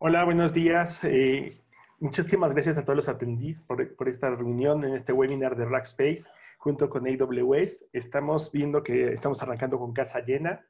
Hola, buenos días. Muchísimas gracias a todos los atendís por esta reunión en este webinar de Rackspace junto con AWS. Estamos viendo que estamos arrancando con casa llena.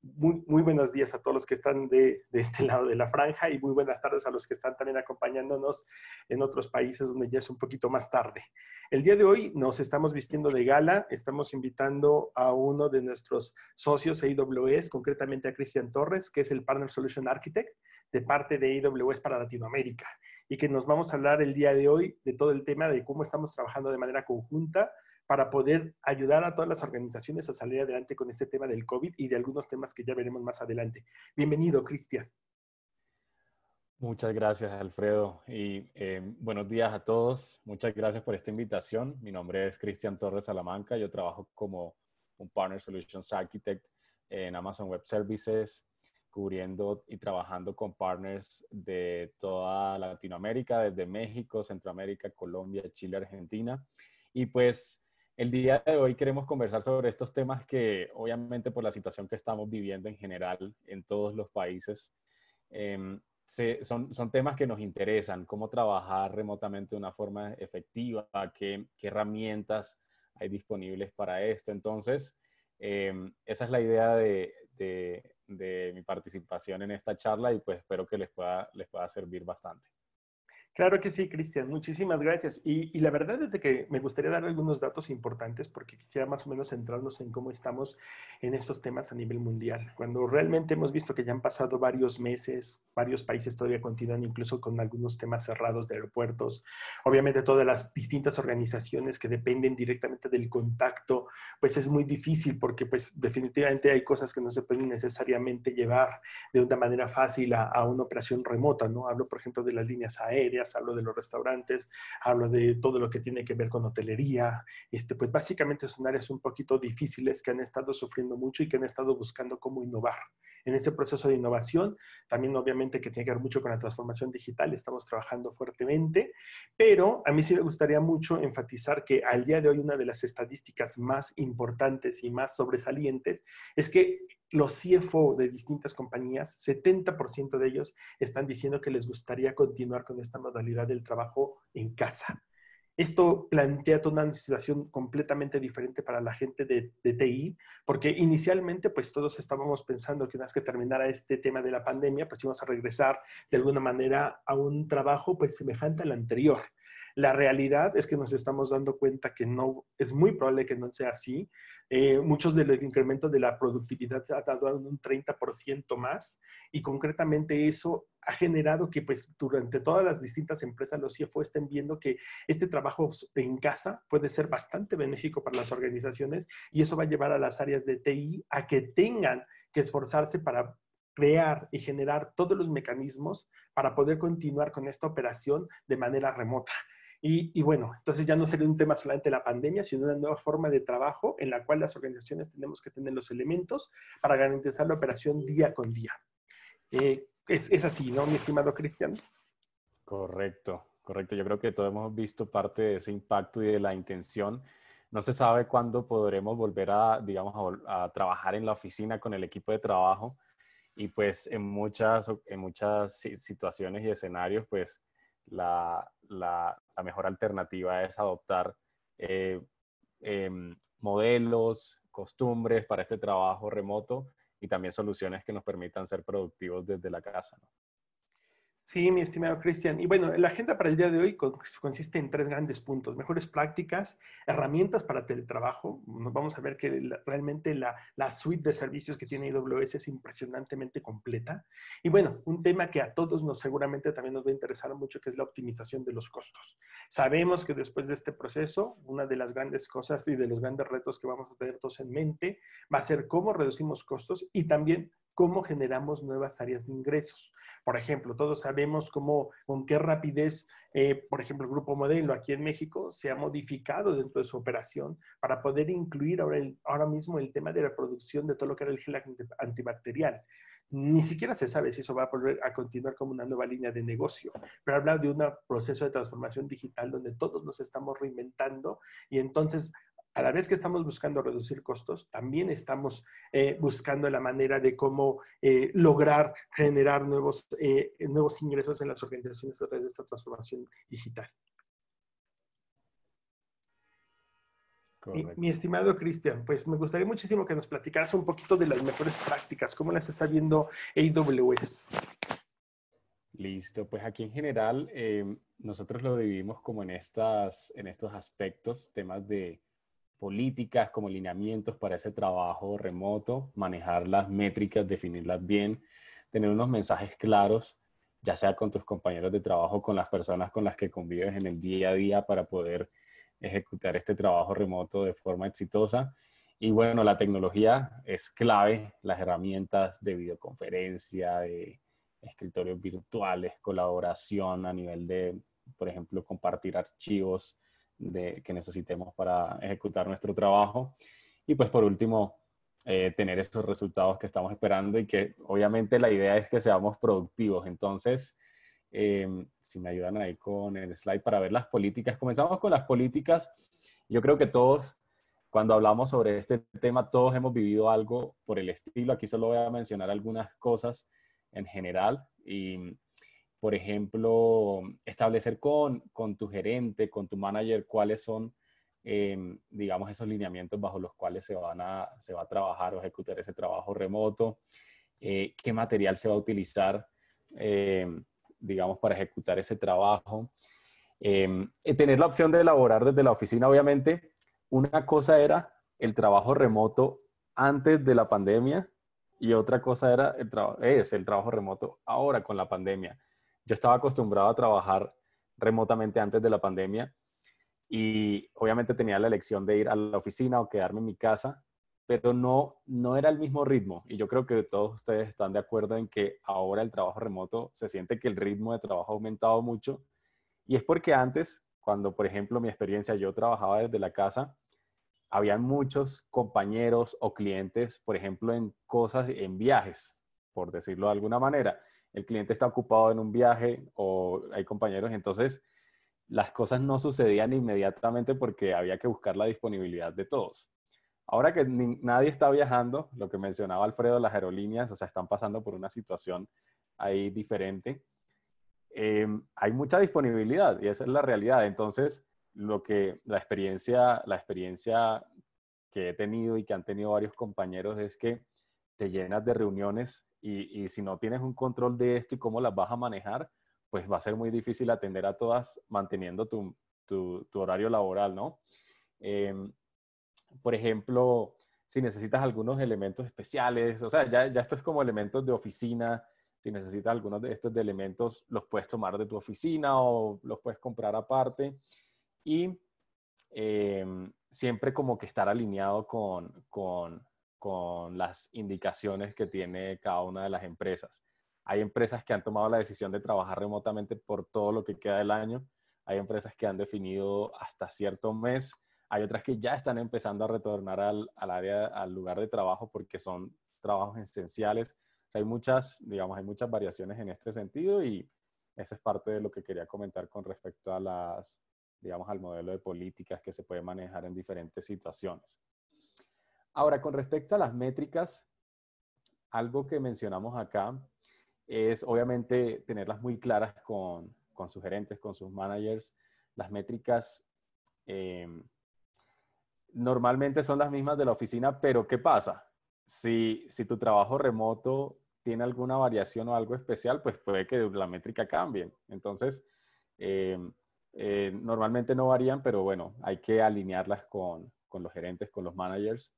Muy buenos días a todos los que están de este lado de la franja y muy buenas tardes a los que están también acompañándonos en otros países donde ya es un poquito más tarde. El día de hoy nos estamos vistiendo de gala, estamos invitando a uno de nuestros socios AWS, concretamente a Cristian Torres, que es el Partner Solution Architect de parte de AWS para Latinoamérica y que nos vamos a hablar el día de hoy de todo el tema de cómo estamos trabajando de manera conjunta para poder ayudar a todas las organizaciones a salir adelante con este tema del COVID y de algunos temas que ya veremos más adelante. Bienvenido, Cristian. Muchas gracias, Alfredo, y buenos días a todos. Muchas gracias por esta invitación. Mi nombre es Cristian Torres Salamanca. Yo trabajo como un Partner Solutions Architect en Amazon Web Services, cubriendo y trabajando con partners de toda Latinoamérica, desde México, Centroamérica, Colombia, Chile, Argentina. Y pues el día de hoy queremos conversar sobre estos temas que obviamente por la situación que estamos viviendo en general en todos los países, son temas que nos interesan, cómo trabajar remotamente de una forma efectiva, qué herramientas hay disponibles para esto. Entonces, esa es la idea de mi participación en esta charla y pues espero que les pueda servir bastante. Claro que sí, Cristian, muchísimas gracias. Y la verdad es de que me gustaría dar algunos datos importantes porque quisiera más o menos centrarnos en cómo estamos en estos temas a nivel mundial. Cuando realmente hemos visto que ya han pasado varios meses, varios países todavía continúan incluso con algunos temas cerrados de aeropuertos. Obviamente todas las distintas organizaciones que dependen directamente del contacto, pues es muy difícil porque pues definitivamente hay cosas que no se pueden necesariamente llevar de una manera fácil a una operación remota, ¿no? Hablo, por ejemplo, de las líneas aéreas, hablo de los restaurantes, hablo de todo lo que tiene que ver con hotelería. Pues básicamente son áreas un poquito difíciles que han estado sufriendo mucho y que han estado buscando cómo innovar. En ese proceso de innovación, también obviamente que tiene que ver mucho con la transformación digital, estamos trabajando fuertemente, pero a mí sí me gustaría mucho enfatizar que al día de hoy una de las estadísticas más importantes y más sobresalientes es que los CFO de distintas compañías, 70% de ellos están diciendo que les gustaría continuar con esta modalidad del trabajo en casa. Esto plantea toda una situación completamente diferente para la gente de TI, porque inicialmente pues todos estábamos pensando que una vez que terminara este tema de la pandemia, pues íbamos a regresar de alguna manera a un trabajo pues semejante al anterior. La realidad es que nos estamos dando cuenta que no, es muy probable que no sea así. Muchos de los incrementos de la productividad se ha dado un 30% más y concretamente eso ha generado que pues durante todas las distintas empresas los CFO estén viendo que este trabajo en casa puede ser bastante benéfico para las organizaciones y eso va a llevar a las áreas de TI a que tengan que esforzarse para crear y generar todos los mecanismos para poder continuar con esta operación de manera remota. Y bueno, entonces ya no sería un tema solamente de la pandemia, sino una nueva forma de trabajo en la cual las organizaciones tenemos que tener los elementos para garantizar la operación día con día. Es así, ¿no, mi estimado Cristian? Correcto, correcto. Yo creo que todos hemos visto parte de ese impacto y de la intención. No se sabe cuándo podremos volver a, digamos, a trabajar en la oficina con el equipo de trabajo y pues en muchas situaciones y escenarios, pues la mejor alternativa es adoptar eh, modelos, costumbres para este trabajo remoto y también soluciones que nos permitan ser productivos desde la casa, ¿no? Sí, mi estimado Cristian. Y bueno, la agenda para el día de hoy consiste en tres grandes puntos. Mejores prácticas, herramientas para teletrabajo. Nos vamos a ver que realmente la suite de servicios que tiene AWS es impresionantemente completa. Y bueno, un tema que a todos nos seguramente también nos va a interesar mucho, que es la optimización de los costos. Sabemos que después de este proceso, una de las grandes cosas y de los grandes retos que vamos a tener todos en mente va a ser cómo reducimos costos y también cómo generamos nuevas áreas de ingresos. Por ejemplo, todos sabemos cómo, con qué rapidez, por ejemplo, el Grupo Modelo aquí en México se ha modificado dentro de su operación para poder incluir ahora mismo el tema de la producción de todo lo que era el gel antibacterial. Ni siquiera se sabe si eso va a volver a continuar como una nueva línea de negocio, pero habla de un proceso de transformación digital donde todos nos estamos reinventando y entonces a la vez que estamos buscando reducir costos, también estamos buscando la manera de cómo lograr generar nuevos ingresos en las organizaciones a través de esta transformación digital. Mi Correcto. estimado Cristian, pues me gustaría muchísimo que nos platicaras un poquito de las mejores prácticas, cómo las está viendo AWS. Listo, pues aquí en general nosotros lo dividimos como en estos aspectos, temas de políticas como lineamientos para ese trabajo remoto, manejar las métricas, definirlas bien, tener unos mensajes claros, ya sea con tus compañeros de trabajo, con las personas con las que convives en el día a día para poder ejecutar este trabajo remoto de forma exitosa. Y bueno, la tecnología es clave, las herramientas de videoconferencia, de escritorios virtuales, colaboración a nivel de, por ejemplo, compartir archivos que necesitemos para ejecutar nuestro trabajo. Y pues por último, tener estos resultados que estamos esperando y que obviamente la idea es que seamos productivos. Entonces, si me ayudan ahí con el slide para ver las políticas. Comenzamos con las políticas. Yo creo que todos, cuando hablamos sobre este tema, todos hemos vivido algo por el estilo. Aquí solo voy a mencionar algunas cosas en general y, por ejemplo, establecer con tu gerente, con tu manager, cuáles son, digamos, esos lineamientos bajo los cuales se va a trabajar o ejecutar ese trabajo remoto, qué material se va a utilizar, digamos, para ejecutar ese trabajo. Tener la opción de elaborar desde la oficina, obviamente, una cosa era el trabajo remoto antes de la pandemia y otra cosa era el trabajo remoto ahora con la pandemia. Yo estaba acostumbrado a trabajar remotamente antes de la pandemia y obviamente tenía la elección de ir a la oficina o quedarme en mi casa, pero no era el mismo ritmo. Y yo creo que todos ustedes están de acuerdo en que ahora el trabajo remoto se siente que el ritmo de trabajo ha aumentado mucho. Y es porque antes, cuando por ejemplo mi experiencia, yo trabajaba desde la casa, habían muchos compañeros o clientes, por ejemplo, en cosas, en viajes, por decirlo de alguna manera. El cliente está ocupado en un viaje o hay compañeros, entonces las cosas no sucedían inmediatamente porque había que buscar la disponibilidad de todos. Ahora que nadie está viajando, lo que mencionaba Alfredo, las aerolíneas, o sea, están pasando por una situación ahí diferente. Hay mucha disponibilidad y esa es la realidad. Entonces, la experiencia que he tenido y que han tenido varios compañeros es que te llenas de reuniones y si no tienes un control de esto y cómo las vas a manejar, pues va a ser muy difícil atender a todas manteniendo tu horario laboral, ¿no? Eh, por ejemplo, si necesitas algunos elementos especiales, o sea, ya esto es como elementos de oficina, si necesitas algunos de estos de elementos, los puedes tomar de tu oficina o los puedes comprar aparte. Y siempre como que estar alineado con las indicaciones que tiene cada una de las empresas. Hay empresas que han tomado la decisión de trabajar remotamente por todo lo que queda del año. Hay empresas que han definido hasta cierto mes. Hay otras que ya están empezando a retornar al lugar de trabajo porque son trabajos esenciales. Hay muchas, digamos, hay muchas variaciones en este sentido y esa es parte de lo que quería comentar con respecto a digamos, al modelo de políticas que se puede manejar en diferentes situaciones. Ahora, con respecto a las métricas, algo que mencionamos acá es obviamente tenerlas muy claras con sus gerentes, con sus managers. Las métricas normalmente son las mismas de la oficina, pero ¿qué pasa? Si tu trabajo remoto tiene alguna variación o algo especial, pues puede que la métrica cambie. Entonces, eh, normalmente no varían, pero bueno, hay que alinearlas con los gerentes, con los managers.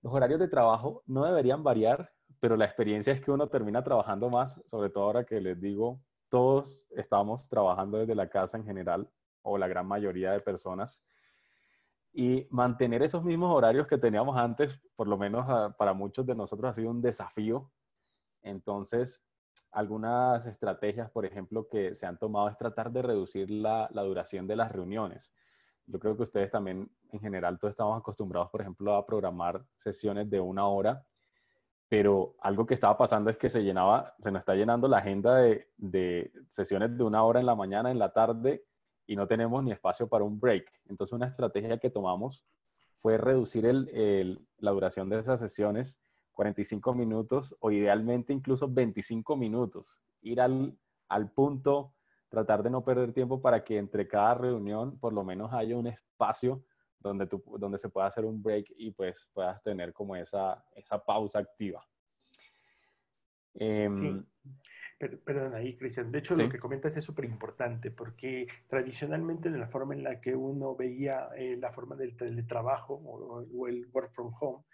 Los horarios de trabajo no deberían variar, pero la experiencia es que uno termina trabajando más, sobre todo ahora que les digo, todos estamos trabajando desde la casa en general, o la gran mayoría de personas. Y mantener esos mismos horarios que teníamos antes, por lo menos para muchos de nosotros ha sido un desafío. Entonces, algunas estrategias, por ejemplo, que se han tomado es tratar de reducir la duración de las reuniones. Yo creo que ustedes también, en general, todos estamos acostumbrados, por ejemplo, a programar sesiones de 1 hora, pero algo que estaba pasando es que se nos está llenando la agenda de sesiones de 1 hora en la mañana, en la tarde, y no tenemos ni espacio para un break. Entonces, una estrategia que tomamos fue reducir la duración de esas sesiones, 45 minutos o idealmente incluso 25 minutos. Ir al punto, tratar de no perder tiempo para que entre cada reunión por lo menos haya un espacio donde se pueda hacer un break y pues puedas tener como esa pausa activa. Sí. Perdón ahí, Cristian. De hecho, lo Sí. que comentas es súper importante porque tradicionalmente de la forma en la que uno veía la forma del teletrabajo o el work from home,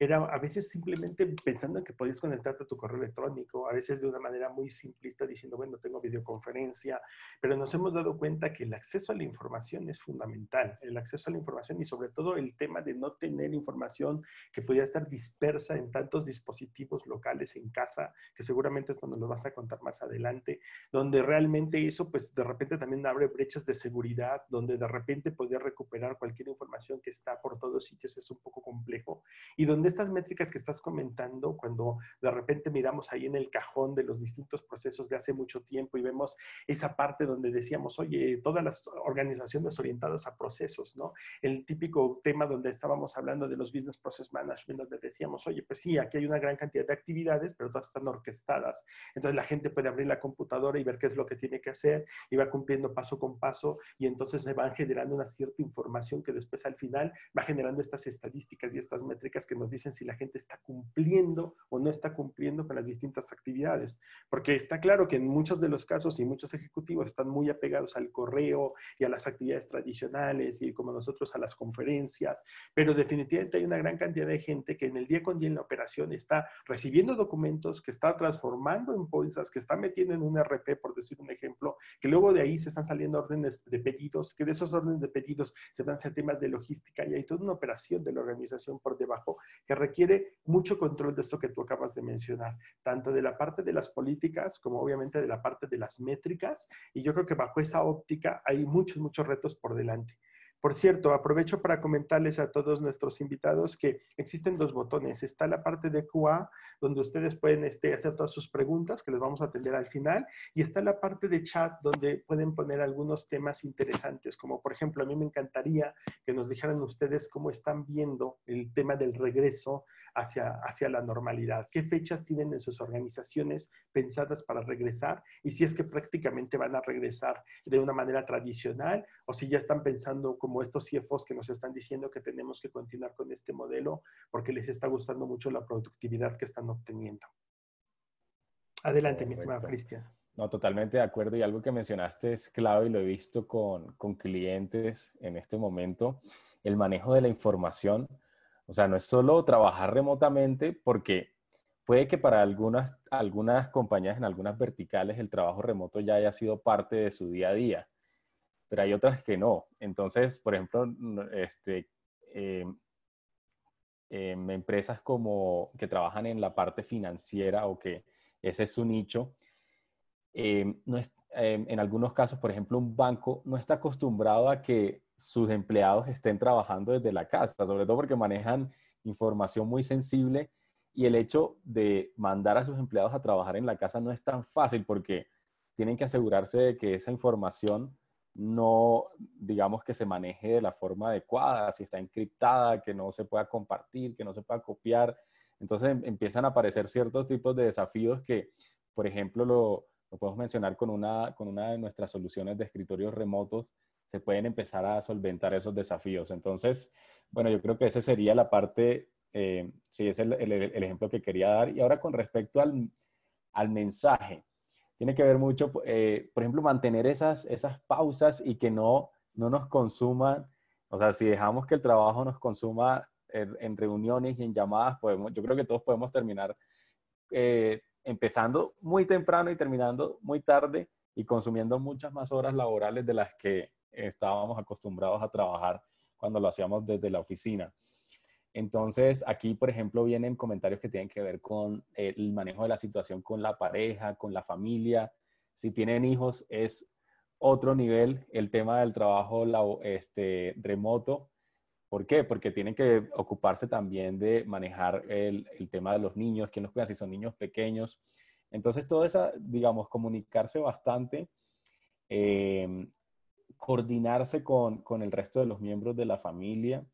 era a veces simplemente pensando en que podías conectarte a tu correo electrónico, a veces de una manera muy simplista diciendo, bueno, tengo videoconferencia, pero nos hemos dado cuenta que el acceso a la información es fundamental, el acceso a la información y sobre todo el tema de no tener información que pudiera estar dispersa en tantos dispositivos locales en casa, que seguramente esto nos lo vas a contar más adelante, donde realmente eso pues de repente también abre brechas de seguridad, donde de repente poder recuperar cualquier información que está por todos sitios es un poco complejo y donde estas métricas que estás comentando, cuando de repente miramos ahí en el cajón de los distintos procesos de hace mucho tiempo y vemos esa parte donde decíamos, oye, todas las organizaciones orientadas a procesos, ¿no? El típico tema donde estábamos hablando de los business process management, donde decíamos, oye, pues sí, aquí hay una gran cantidad de actividades, pero todas están orquestadas. Entonces la gente puede abrir la computadora y ver qué es lo que tiene que hacer y va cumpliendo paso con paso y entonces se van generando una cierta información que después al final va generando estas estadísticas y estas métricas que nos dicen si la gente está cumpliendo o no está cumpliendo con las distintas actividades. Porque está claro que en muchos de los casos y muchos ejecutivos están muy apegados al correo y a las actividades tradicionales y como nosotros a las conferencias, pero definitivamente hay una gran cantidad de gente que en el día con día en la operación está recibiendo documentos, que está transformando en bolsas, que está metiendo en un RP, por decir un ejemplo, que luego de ahí se están saliendo órdenes de pedidos, que de esos órdenes de pedidos se van a hacer temas de logística y hay toda una operación de la organización por debajo que requiere mucho control de esto que tú acabas de mencionar, tanto de la parte de las políticas como obviamente de la parte de las métricas, y yo creo que bajo esa óptica hay muchos, muchos retos por delante. Por cierto, aprovecho para comentarles a todos nuestros invitados que existen dos botones. Está la parte de QA, donde ustedes pueden hacer todas sus preguntas, que les vamos a atender al final, y está la parte de chat, donde pueden poner algunos temas interesantes, como por ejemplo, a mí me encantaría que nos dijeran ustedes cómo están viendo el tema del regreso hacia la normalidad. ¿Qué fechas tienen en sus organizaciones pensadas para regresar? Y si es que prácticamente van a regresar de una manera tradicional o si ya están pensando como estos CFOs que nos están diciendo que tenemos que continuar con este modelo porque les está gustando mucho la productividad que están obteniendo. Adelante, mi estimado Correcto. Cristian. No, totalmente de acuerdo. Y algo que mencionaste es clave y lo he visto con clientes en este momento, el manejo de la información. O sea, no es solo trabajar remotamente, porque puede que para algunas compañías en algunas verticales el trabajo remoto ya haya sido parte de su día a día, pero hay otras que no. Entonces, por ejemplo, eh, empresas como que trabajan en la parte financiera o que ese es su nicho, no es, en algunos casos, por ejemplo, un banco no está acostumbrado a que sus empleados estén trabajando desde la casa, sobre todo porque manejan información muy sensible y el hecho de mandar a sus empleados a trabajar en la casa no es tan fácil porque tienen que asegurarse de que esa información no, digamos, que se maneje de la forma adecuada, si está encriptada, que no se pueda compartir, que no se pueda copiar. Entonces empiezan a aparecer ciertos tipos de desafíos que, por ejemplo, lo podemos mencionar con una de nuestras soluciones de escritorios remotos, se pueden empezar a solventar esos desafíos. Entonces, bueno, yo creo que esa sería la parte, sí, es el ejemplo que quería dar. Y ahora con respecto al mensaje, tiene que ver mucho, por ejemplo, mantener esas pausas y que no nos consuman. O sea, si dejamos que el trabajo nos consuma en reuniones y en llamadas, yo creo que todos podemos terminar empezando muy temprano y terminando muy tarde y consumiendo muchas más horas laborales de las que estábamos acostumbrados a trabajar cuando lo hacíamos desde la oficina. Entonces, aquí, por ejemplo, vienen comentarios que tienen que ver con el manejo de la situación con la pareja, con la familia. Si tienen hijos, es otro nivel el tema del trabajo remoto. ¿Por qué? Porque tienen que ocuparse también de manejar el tema de los niños, quién los cuida, si son niños pequeños. Entonces, todo eso, digamos, comunicarse bastante, eh, coordinarse con el resto de los miembros de la familia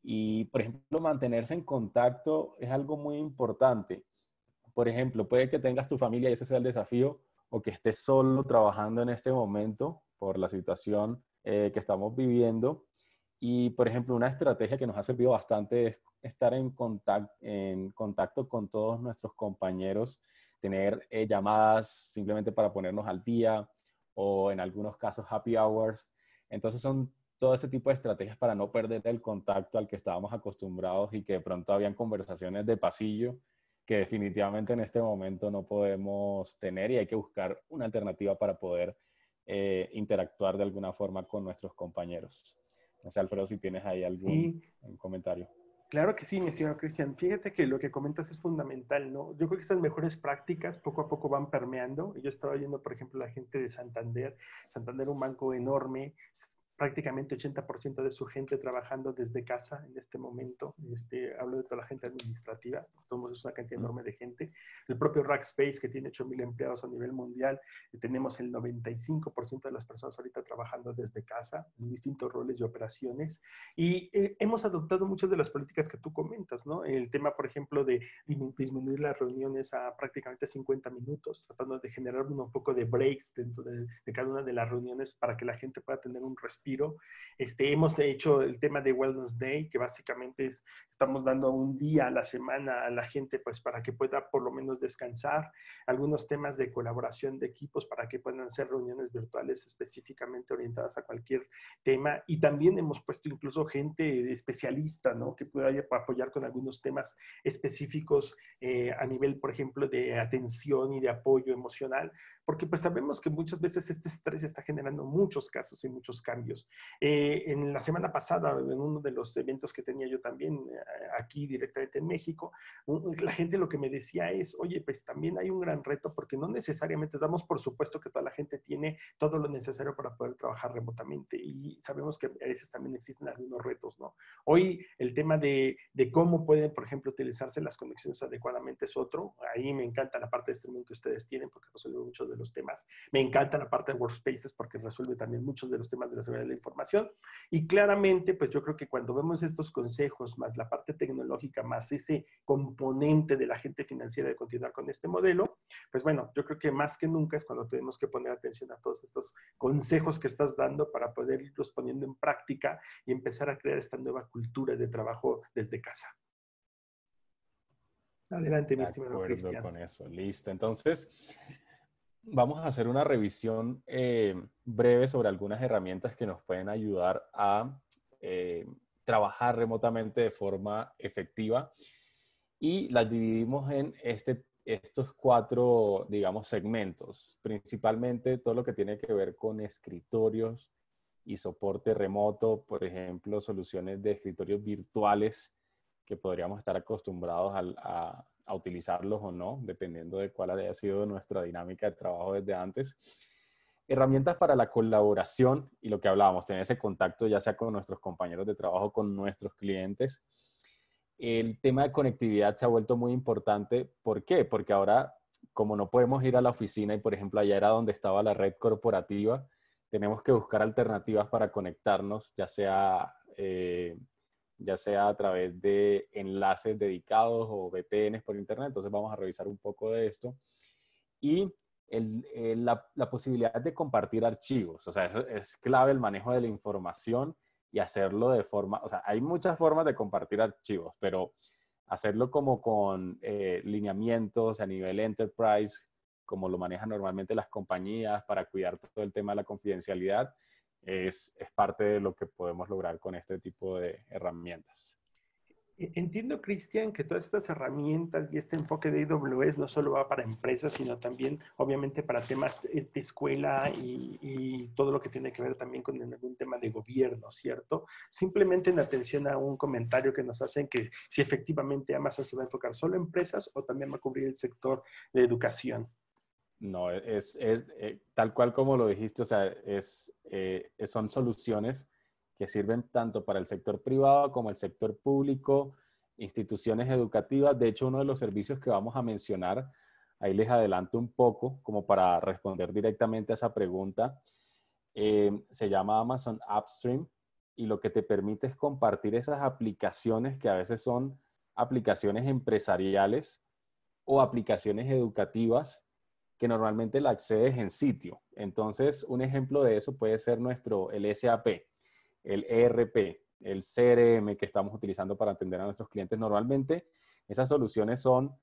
Y, por ejemplo, mantenerse en contacto es algo muy importante. Por ejemplo, puede que tengas tu familia y ese sea el desafío, o que estés solo trabajando en este momento por la situación que estamos viviendo. Y, por ejemplo, una estrategia que nos ha servido bastante es estar en contacto con todos nuestros compañeros, tener llamadas simplemente para ponernos al día o en algunos casos happy hours. Entonces son todo ese tipo de estrategias para no perder el contacto al que estábamos acostumbrados y que de pronto habían conversaciones de pasillo que definitivamente en este momento no podemos tener y hay que buscar una alternativa para poder interactuar de alguna forma con nuestros compañeros. No sé, Alfredo, si tienes ahí algún Sí, comentario. claro que sí, mi estimado Cristian. Fíjate que lo que comentas es fundamental, ¿no? Yo creo que esas mejores prácticas poco a poco van permeando. Yo estaba viendo, por ejemplo, la gente de Santander. Santander, un banco enorme, prácticamente 80% de su gente trabajando desde casa en este momento. Hablo de toda la gente administrativa, somos una cantidad enorme de gente. El propio Rackspace, que tiene 8,000 empleados a nivel mundial, tenemos el 95% de las personas ahorita trabajando desde casa en distintos roles y operaciones. Y hemos adoptado muchas de las políticas que tú comentas, ¿no? El tema, por ejemplo, de disminuir las reuniones a prácticamente 50 minutos, tratando de generar un poco de breaks dentro de cada una de las reuniones para que la gente pueda tener un respiro. Hemos hecho el tema de Wellness Day, que básicamente estamos dando un día a la semana a la gente, pues para que pueda por lo menos descansar. Algunos temas de colaboración de equipos para que puedan hacer reuniones virtuales específicamente orientadas a cualquier tema. Y también hemos puesto incluso gente especialista, ¿no? Que pueda apoyar con algunos temas específicos a nivel, por ejemplo, de atención y de apoyo emocional, porque pues sabemos que muchas veces este estrés está generando muchos casos y muchos cambios. En la semana pasada, en uno de los eventos que tenía yo también aquí directamente en México, la gente lo que me decía es, oye, pues también hay un gran reto porque no necesariamente damos por supuesto que toda la gente tiene todo lo necesario para poder trabajar remotamente y sabemos que a veces también existen algunos retos, ¿no? Hoy el tema de cómo pueden, por ejemplo, utilizarse las conexiones adecuadamente es otro. Ahí me encanta la parte de streaming que ustedes tienen porque resuelve muchos de los temas. Me encanta la parte de workspaces porque resuelve también muchos de los temas de la seguridad de la información. Y claramente, pues yo creo que cuando vemos estos consejos, más la parte tecnológica, más ese componente de la gente financiera de continuar con este modelo, pues bueno, yo creo que más que nunca es cuando tenemos que poner atención a todos estos consejos que estás dando para poder irlos poniendo en práctica y empezar a crear esta nueva cultura de trabajo desde casa. Adelante, mi De estimado acuerdo Cristian. con eso. Listo. Entonces, vamos a hacer una revisión breve sobre algunas herramientas que nos pueden ayudar a eh, trabajar remotamente de forma efectiva y las dividimos en estos cuatro, digamos, segmentos. Principalmente todo lo que tiene que ver con escritorios y soporte remoto, por ejemplo, soluciones de escritorios virtuales que podríamos estar acostumbrados a utilizarlos o no, dependiendo de cuál haya sido nuestra dinámica de trabajo desde antes. Herramientas para la colaboración y lo que hablábamos, tener ese contacto ya sea con nuestros compañeros de trabajo, con nuestros clientes. El tema de conectividad se ha vuelto muy importante. ¿Por qué? Porque ahora, como no podemos ir a la oficina y, por ejemplo, allá era donde estaba la red corporativa, tenemos que buscar alternativas para conectarnos, ya sea a través de enlaces dedicados o VPNs por internet. Entonces vamos a revisar un poco de esto. Y la posibilidad de compartir archivos. O sea, es clave el manejo de la información y hacerlo de forma, o sea, hay muchas formas de compartir archivos, pero hacerlo como con lineamientos a nivel enterprise, como lo manejan normalmente las compañías para cuidar todo el tema de la confidencialidad, es parte de lo que podemos lograr con este tipo de herramientas. Entiendo, Cristian, que todas estas herramientas y este enfoque de AWS no solo va para empresas, sino también, obviamente, para temas de escuela y todo lo que tiene que ver también con algún tema de gobierno, ¿cierto? Simplemente en atención a un comentario que nos hacen que si efectivamente Amazon se va a enfocar solo en empresas o también va a cubrir el sector de educación. No, tal cual como lo dijiste, o sea, son soluciones que sirven tanto para el sector privado como el sector público, instituciones educativas. De hecho, uno de los servicios que vamos a mencionar, ahí les adelanto un poco, como para responder directamente a esa pregunta, se llama Amazon AppStream. y lo que te permite es compartir esas aplicaciones que a veces son aplicaciones empresariales o aplicaciones educativas que normalmente la accedes en sitio. Entonces, un ejemplo de eso puede ser el SAP, el ERP, el CRM que estamos utilizando para atender a nuestros clientes. Normalmente, esas soluciones son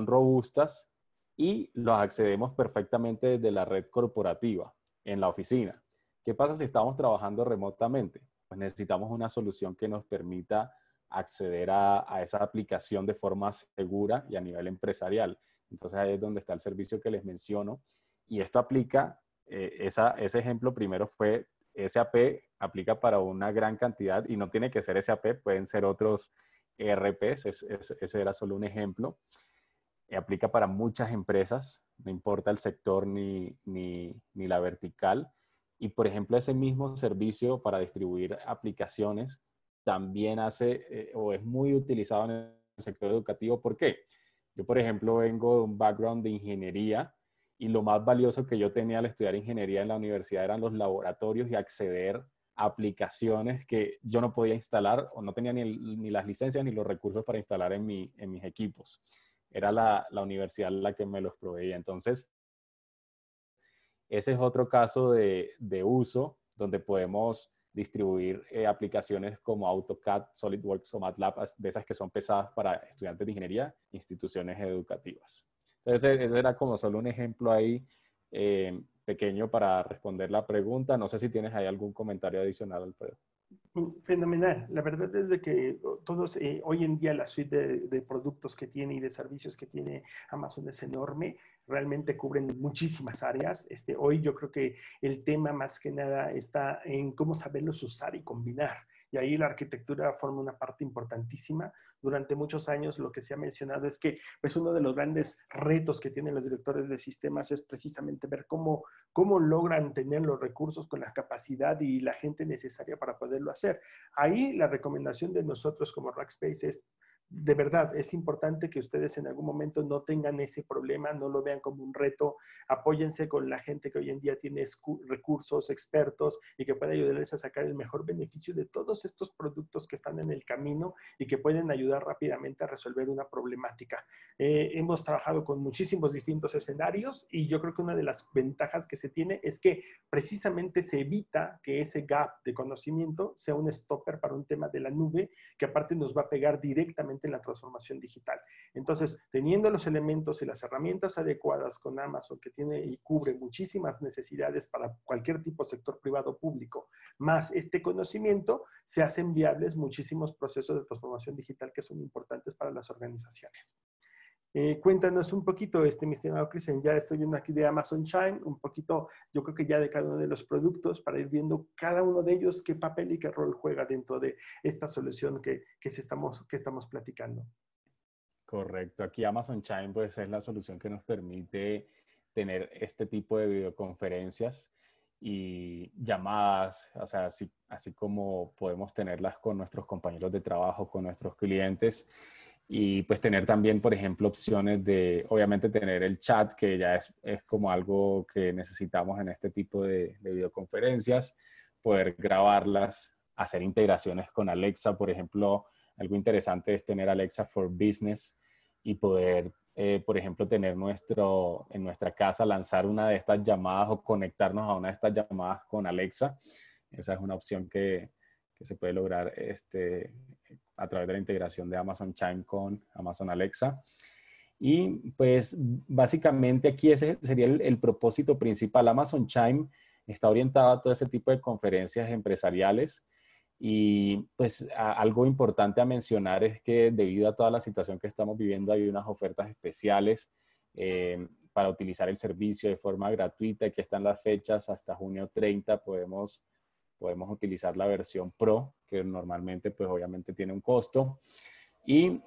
robustas y los accedemos perfectamente desde la red corporativa en la oficina. ¿Qué pasa si estamos trabajando remotamente? Pues necesitamos una solución que nos permita acceder a esa aplicación de forma segura y a nivel empresarial. Entonces ahí es donde está el servicio que les menciono. Y esto aplica, ese ejemplo primero fue SAP, aplica para una gran cantidad y no tiene que ser SAP, pueden ser otros ERPs, ese era solo un ejemplo. Aplica para muchas empresas, no importa el sector ni la vertical. Y por ejemplo, ese mismo servicio para distribuir aplicaciones también o es muy utilizado en el sector educativo. ¿Por qué? Yo, por ejemplo, vengo de un background de ingeniería y lo más valioso que yo tenía al estudiar ingeniería en la universidad eran los laboratorios y acceder a aplicaciones que yo no podía instalar o no tenía ni las licencias ni los recursos para instalar en mis equipos. Era la universidad la que me los proveía. Entonces, ese es otro caso de uso donde podemos distribuir aplicaciones como AutoCAD, SolidWorks o MATLAB, de esas que son pesadas para estudiantes de ingeniería, instituciones educativas. Entonces, ese era como solo un ejemplo ahí pequeño para responder la pregunta. No sé si tienes ahí algún comentario adicional, Alfredo. Fenomenal. La verdad es de que todos, hoy en día la suite de productos que tiene y de servicios que tiene Amazon es enorme. Realmente cubren muchísimas áreas. Hoy yo creo que el tema más que nada está en cómo saberlos usar y combinar. Y ahí la arquitectura forma una parte importantísima. Durante muchos años lo que se ha mencionado es que pues uno de los grandes retos que tienen los directores de sistemas es precisamente ver cómo logran tener los recursos con la capacidad y la gente necesaria para poderlo hacer. Ahí la recomendación de nosotros como Rackspace es, de verdad, es importante que ustedes en algún momento no tengan ese problema, no lo vean como un reto, apóyense con la gente que hoy en día tiene recursos, expertos y que puede ayudarles a sacar el mejor beneficio de todos estos productos que están en el camino y que pueden ayudar rápidamente a resolver una problemática. Hemos trabajado con muchísimos distintos escenarios y yo creo que una de las ventajas que se tiene es que precisamente se evita que ese gap de conocimiento sea un stopper para un tema de la nube que aparte nos va a pegar directamente en la transformación digital. Entonces, teniendo los elementos y las herramientas adecuadas con Amazon, que tiene y cubre muchísimas necesidades para cualquier tipo de sector privado o público, más este conocimiento, se hacen viables muchísimos procesos de transformación digital que son importantes para las organizaciones. Cuéntanos un poquito, mi estimado Cristian, ya estoy viendo aquí de Amazon Chime, un poquito, yo creo que ya de cada uno de los productos, para ir viendo cada uno de ellos qué papel y qué rol juega dentro de esta solución que estamos platicando. Correcto. Aquí Amazon Chime pues es la solución que nos permite tener este tipo de videoconferencias y llamadas, o sea, así como podemos tenerlas con nuestros compañeros de trabajo, con nuestros clientes. Y pues tener también, por ejemplo, opciones de, obviamente, tener el chat, que ya es como algo que necesitamos en este tipo de videoconferencias, poder grabarlas, hacer integraciones con Alexa, por ejemplo. Algo interesante es tener Alexa for Business y poder, por ejemplo, tener en nuestra casa, lanzar una de estas llamadas o conectarnos a una de estas llamadas con Alexa. Esa es una opción que se puede lograr a través de la integración de Amazon Chime con Amazon Alexa. Y pues básicamente aquí ese sería el propósito principal. Amazon Chime está orientado a todo ese tipo de conferencias empresariales y pues algo importante a mencionar es que debido a toda la situación que estamos viviendo hay unas ofertas especiales para utilizar el servicio de forma gratuita. Aquí están las fechas, hasta junio 30 podemos utilizar la versión Pro, que normalmente pues obviamente tiene un costo. Y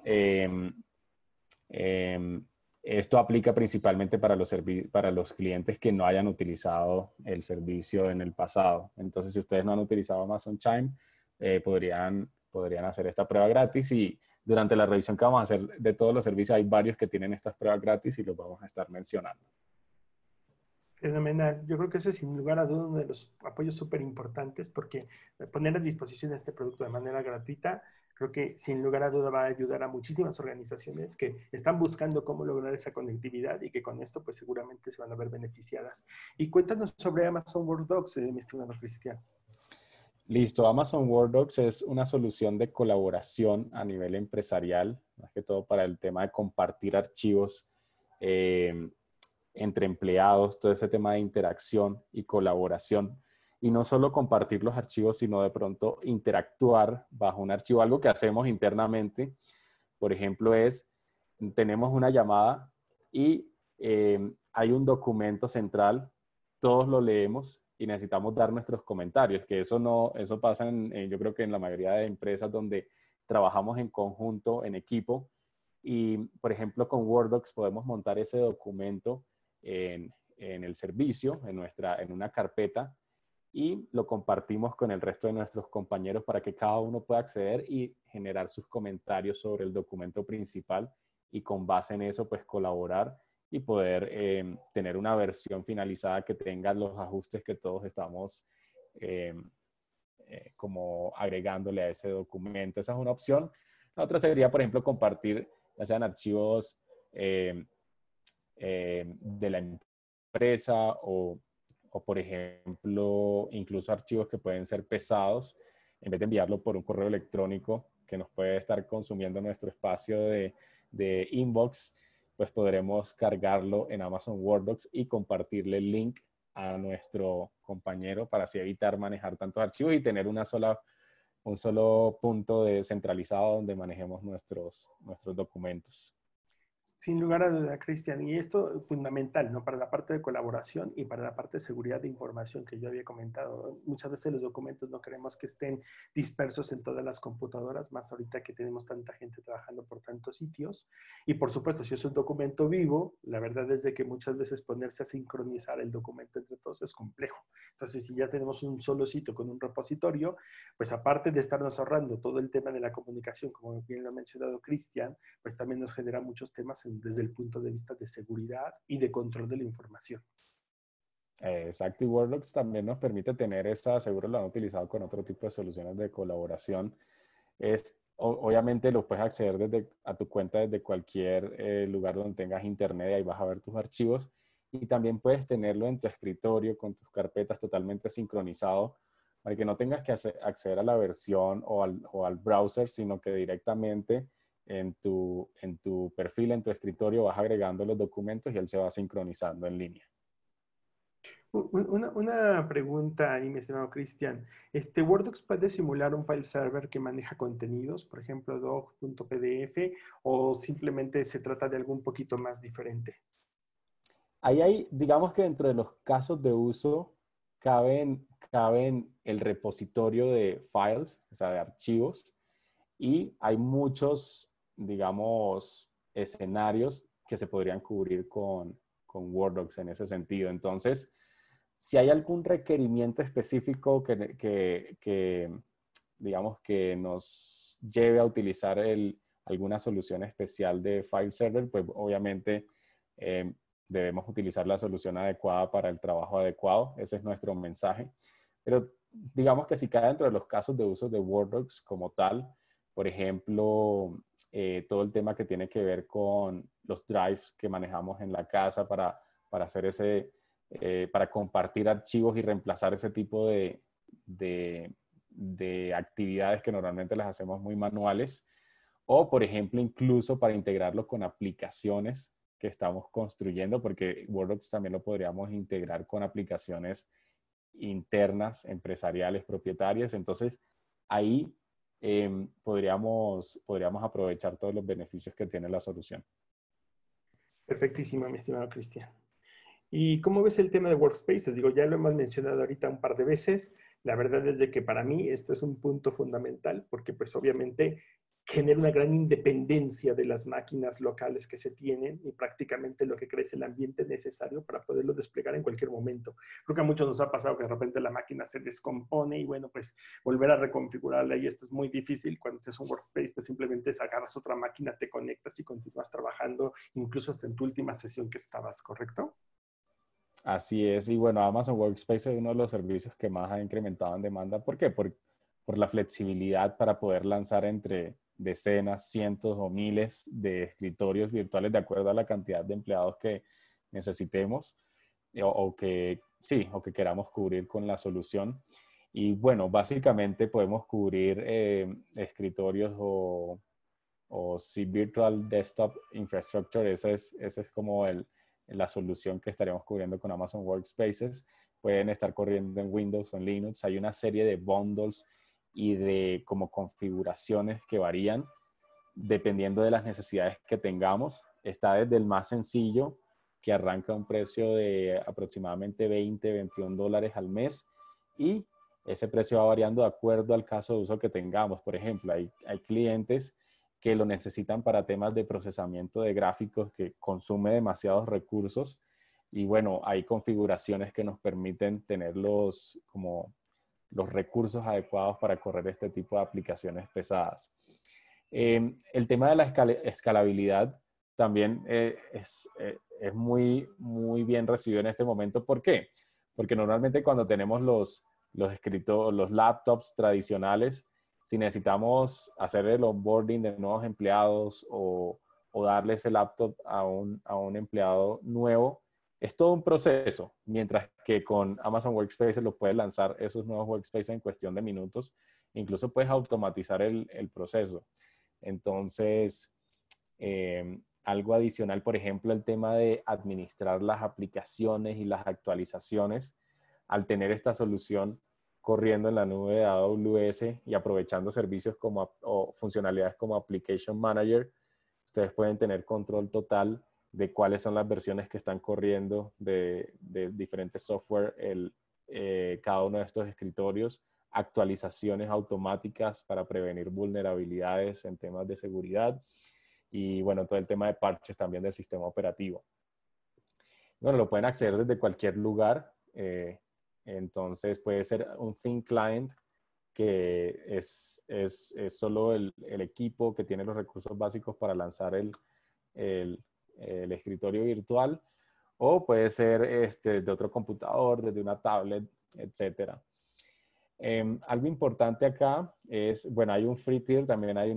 esto aplica principalmente para los clientes que no hayan utilizado el servicio en el pasado. Entonces, si ustedes no han utilizado Amazon Chime, podrían hacer esta prueba gratis y durante la revisión que vamos a hacer de todos los servicios hay varios que tienen estas pruebas gratis y los vamos a estar mencionando. Fenomenal. Yo creo que eso es sin lugar a duda uno de los apoyos súper importantes porque poner a disposición este producto de manera gratuita, creo que sin lugar a duda va a ayudar a muchísimas organizaciones que están buscando cómo lograr esa conectividad y que con esto pues seguramente se van a ver beneficiadas. Y cuéntanos sobre Amazon Word Docs, mi estimado Cristian. Listo, Amazon WordDocs es una solución de colaboración a nivel empresarial, más que todo para el tema de compartir archivos eh, entre empleados, todo ese tema de interacción y colaboración. Y no solo compartir los archivos, sino de pronto interactuar bajo un archivo. Algo que hacemos internamente, por ejemplo, es, tenemos una llamada y hay un documento central, todos lo leemos y necesitamos dar nuestros comentarios, que eso no, eso pasa yo creo que en la mayoría de empresas donde trabajamos en conjunto, en equipo, y por ejemplo con WordDocs podemos montar ese documento en el servicio, en una carpeta, y lo compartimos con el resto de nuestros compañeros para que cada uno pueda acceder y generar sus comentarios sobre el documento principal y con base en eso pues colaborar y poder tener una versión finalizada que tenga los ajustes que todos estamos eh, como agregándole a ese documento. Esa es una opción. La otra sería, por ejemplo, compartir ya sean archivos de la empresa o, por ejemplo, incluso archivos que pueden ser pesados, en vez de enviarlo por un correo electrónico que nos puede estar consumiendo nuestro espacio de inbox, pues podremos cargarlo en Amazon WordDocs y compartirle el link a nuestro compañero para así evitar manejar tantos archivos y tener un solo punto centralizado donde manejemos nuestros documentos. Sin lugar a duda, Cristian, y esto es fundamental, ¿no? Para la parte de colaboración y para la parte de seguridad de información que yo había comentado. Muchas veces los documentos no queremos que estén dispersos en todas las computadoras, más ahorita que tenemos tanta gente trabajando por tantos sitios. Y por supuesto, si es un documento vivo, la verdad es de que muchas veces ponerse a sincronizar el documento entre todos es complejo. Entonces, si ya tenemos un solo sitio con un repositorio, pues aparte de estarnos ahorrando todo el tema de la comunicación, como bien lo ha mencionado Cristian, pues también nos genera muchos temas desde el punto de vista de seguridad y de control de la información. Exacto, y WordDocs también nos permite tener esa, seguro lo han utilizado con otro tipo de soluciones de colaboración. Obviamente lo puedes acceder a tu cuenta desde cualquier lugar donde tengas internet y ahí vas a ver tus archivos. Y también puedes tenerlo en tu escritorio con tus carpetas totalmente sincronizado para que no tengas que acceder a la versión o al browser, sino que directamente en tu perfil, en tu escritorio, vas agregando los documentos y él se va sincronizando en línea. Una pregunta ahí, mi estimado Cristian. ¿Wordox puede simular un file server que maneja contenidos, por ejemplo, doc.pdf, o simplemente se trata de algo un poquito más diferente? Ahí hay, digamos que dentro de los casos de uso, caben el repositorio de files, o sea, de archivos, y hay muchos, digamos, escenarios que se podrían cubrir con WordDocs en ese sentido. Entonces, si hay algún requerimiento específico digamos, que nos lleve a utilizar alguna solución especial de file server, pues obviamente debemos utilizar la solución adecuada para el trabajo adecuado. Ese es nuestro mensaje. Pero digamos que si cae dentro de los casos de uso de WordDocs como tal, por ejemplo, todo el tema que tiene que ver con los drives que manejamos en la casa para hacer para compartir archivos y reemplazar ese tipo de actividades que normalmente las hacemos muy manuales. O, por ejemplo, incluso para integrarlo con aplicaciones que estamos construyendo, porque WordDocs también lo podríamos integrar con aplicaciones internas, empresariales, propietarias. Entonces, ahí podríamos aprovechar todos los beneficios que tiene la solución. Perfectísimo, mi estimado Cristian. ¿Y cómo ves el tema de workspaces? Digo, ya lo hemos mencionado ahorita un par de veces. La verdad es de que para mí esto es un punto fundamental porque pues obviamente genera una gran independencia de las máquinas locales que se tienen y prácticamente lo que crece el ambiente necesario para poderlo desplegar en cualquier momento. Creo que a muchos nos ha pasado que de repente la máquina se descompone y bueno, pues volver a reconfigurarla y esto es muy difícil. Cuando tienes un workspace, pues simplemente agarras otra máquina, te conectas y continúas trabajando incluso hasta en tu última sesión que estabas, ¿correcto? Así es. Y bueno, Amazon Workspace es uno de los servicios que más ha incrementado en demanda. ¿Por qué? Por la flexibilidad para poder lanzar entre decenas, cientos o miles de escritorios virtuales de acuerdo a la cantidad de empleados que necesitemos o que queramos cubrir con la solución. Y bueno, básicamente podemos cubrir escritorios o si Virtual Desktop Infrastructure, ese es como la solución que estaríamos cubriendo con Amazon Workspaces. Pueden estar corriendo en Windows o en Linux. Hay una serie de bundles y de como configuraciones que varían dependiendo de las necesidades que tengamos. Está desde el más sencillo, que arranca a un precio de aproximadamente 20, 21 dólares al mes, y ese precio va variando de acuerdo al caso de uso que tengamos. Por ejemplo, hay clientes que lo necesitan para temas de procesamiento de gráficos que consume demasiados recursos, y bueno, hay configuraciones que nos permiten tener los recursos adecuados para correr este tipo de aplicaciones pesadas. El tema de la escalabilidad también es muy, muy bien recibido en este momento. ¿Por qué? Porque normalmente cuando tenemos los laptops tradicionales, si necesitamos hacer el onboarding de nuevos empleados o darle ese laptop a un empleado nuevo, es todo un proceso, mientras que con Amazon Workspace lo puedes lanzar esos nuevos workspaces en cuestión de minutos. Incluso puedes automatizar el proceso. Entonces, algo adicional, por ejemplo, el tema de administrar las aplicaciones y las actualizaciones. Al tener esta solución corriendo en la nube de AWS y aprovechando servicios o funcionalidades como Application Manager, ustedes pueden tener control total de cuáles son las versiones que están corriendo de diferentes software, cada uno de estos escritorios, actualizaciones automáticas para prevenir vulnerabilidades en temas de seguridad y bueno, todo el tema de parches también del sistema operativo. Bueno, lo pueden acceder desde cualquier lugar. Entonces puede ser un thin client que es solo el equipo que tiene los recursos básicos para lanzar el escritorio virtual, o puede ser de otro computador, desde una tablet, etcétera. Algo importante acá es, bueno, hay un free tier, también hay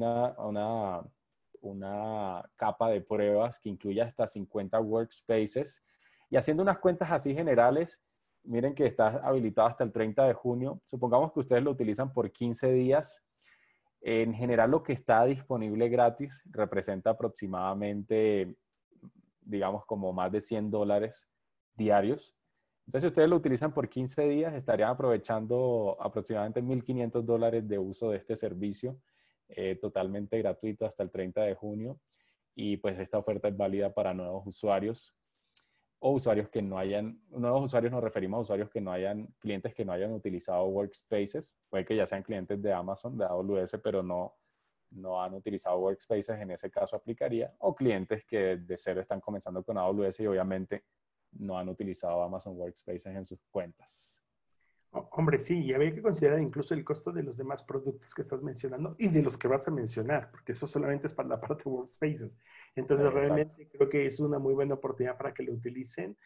una capa de pruebas que incluye hasta 50 workspaces. Y haciendo unas cuentas así generales, miren que está habilitado hasta el 30 de junio. Supongamos que ustedes lo utilizan por 15 días. En general, lo que está disponible gratis representa aproximadamente, digamos, como más de 100 dólares diarios. Entonces, si ustedes lo utilizan por 15 días, estarían aprovechando aproximadamente 1.500 dólares de uso de este servicio, totalmente gratuito hasta el 30 de junio. Y pues esta oferta es válida para nuevos usuarios o usuarios que no hayan, nuevos usuarios nos referimos a usuarios que no hayan, clientes que no hayan utilizado Workspaces. Puede que ya sean clientes de Amazon, de AWS, pero no han utilizado Workspaces, en ese caso aplicaría, o clientes que de cero están comenzando con AWS y obviamente no han utilizado Amazon Workspaces en sus cuentas. Hombre, sí, y había que considerar incluso el costo de los demás productos que estás mencionando y de los que vas a mencionar, porque eso solamente es para la parte de Workspaces. Entonces, Exacto. realmente creo que es una muy buena oportunidad para que lo utilicen.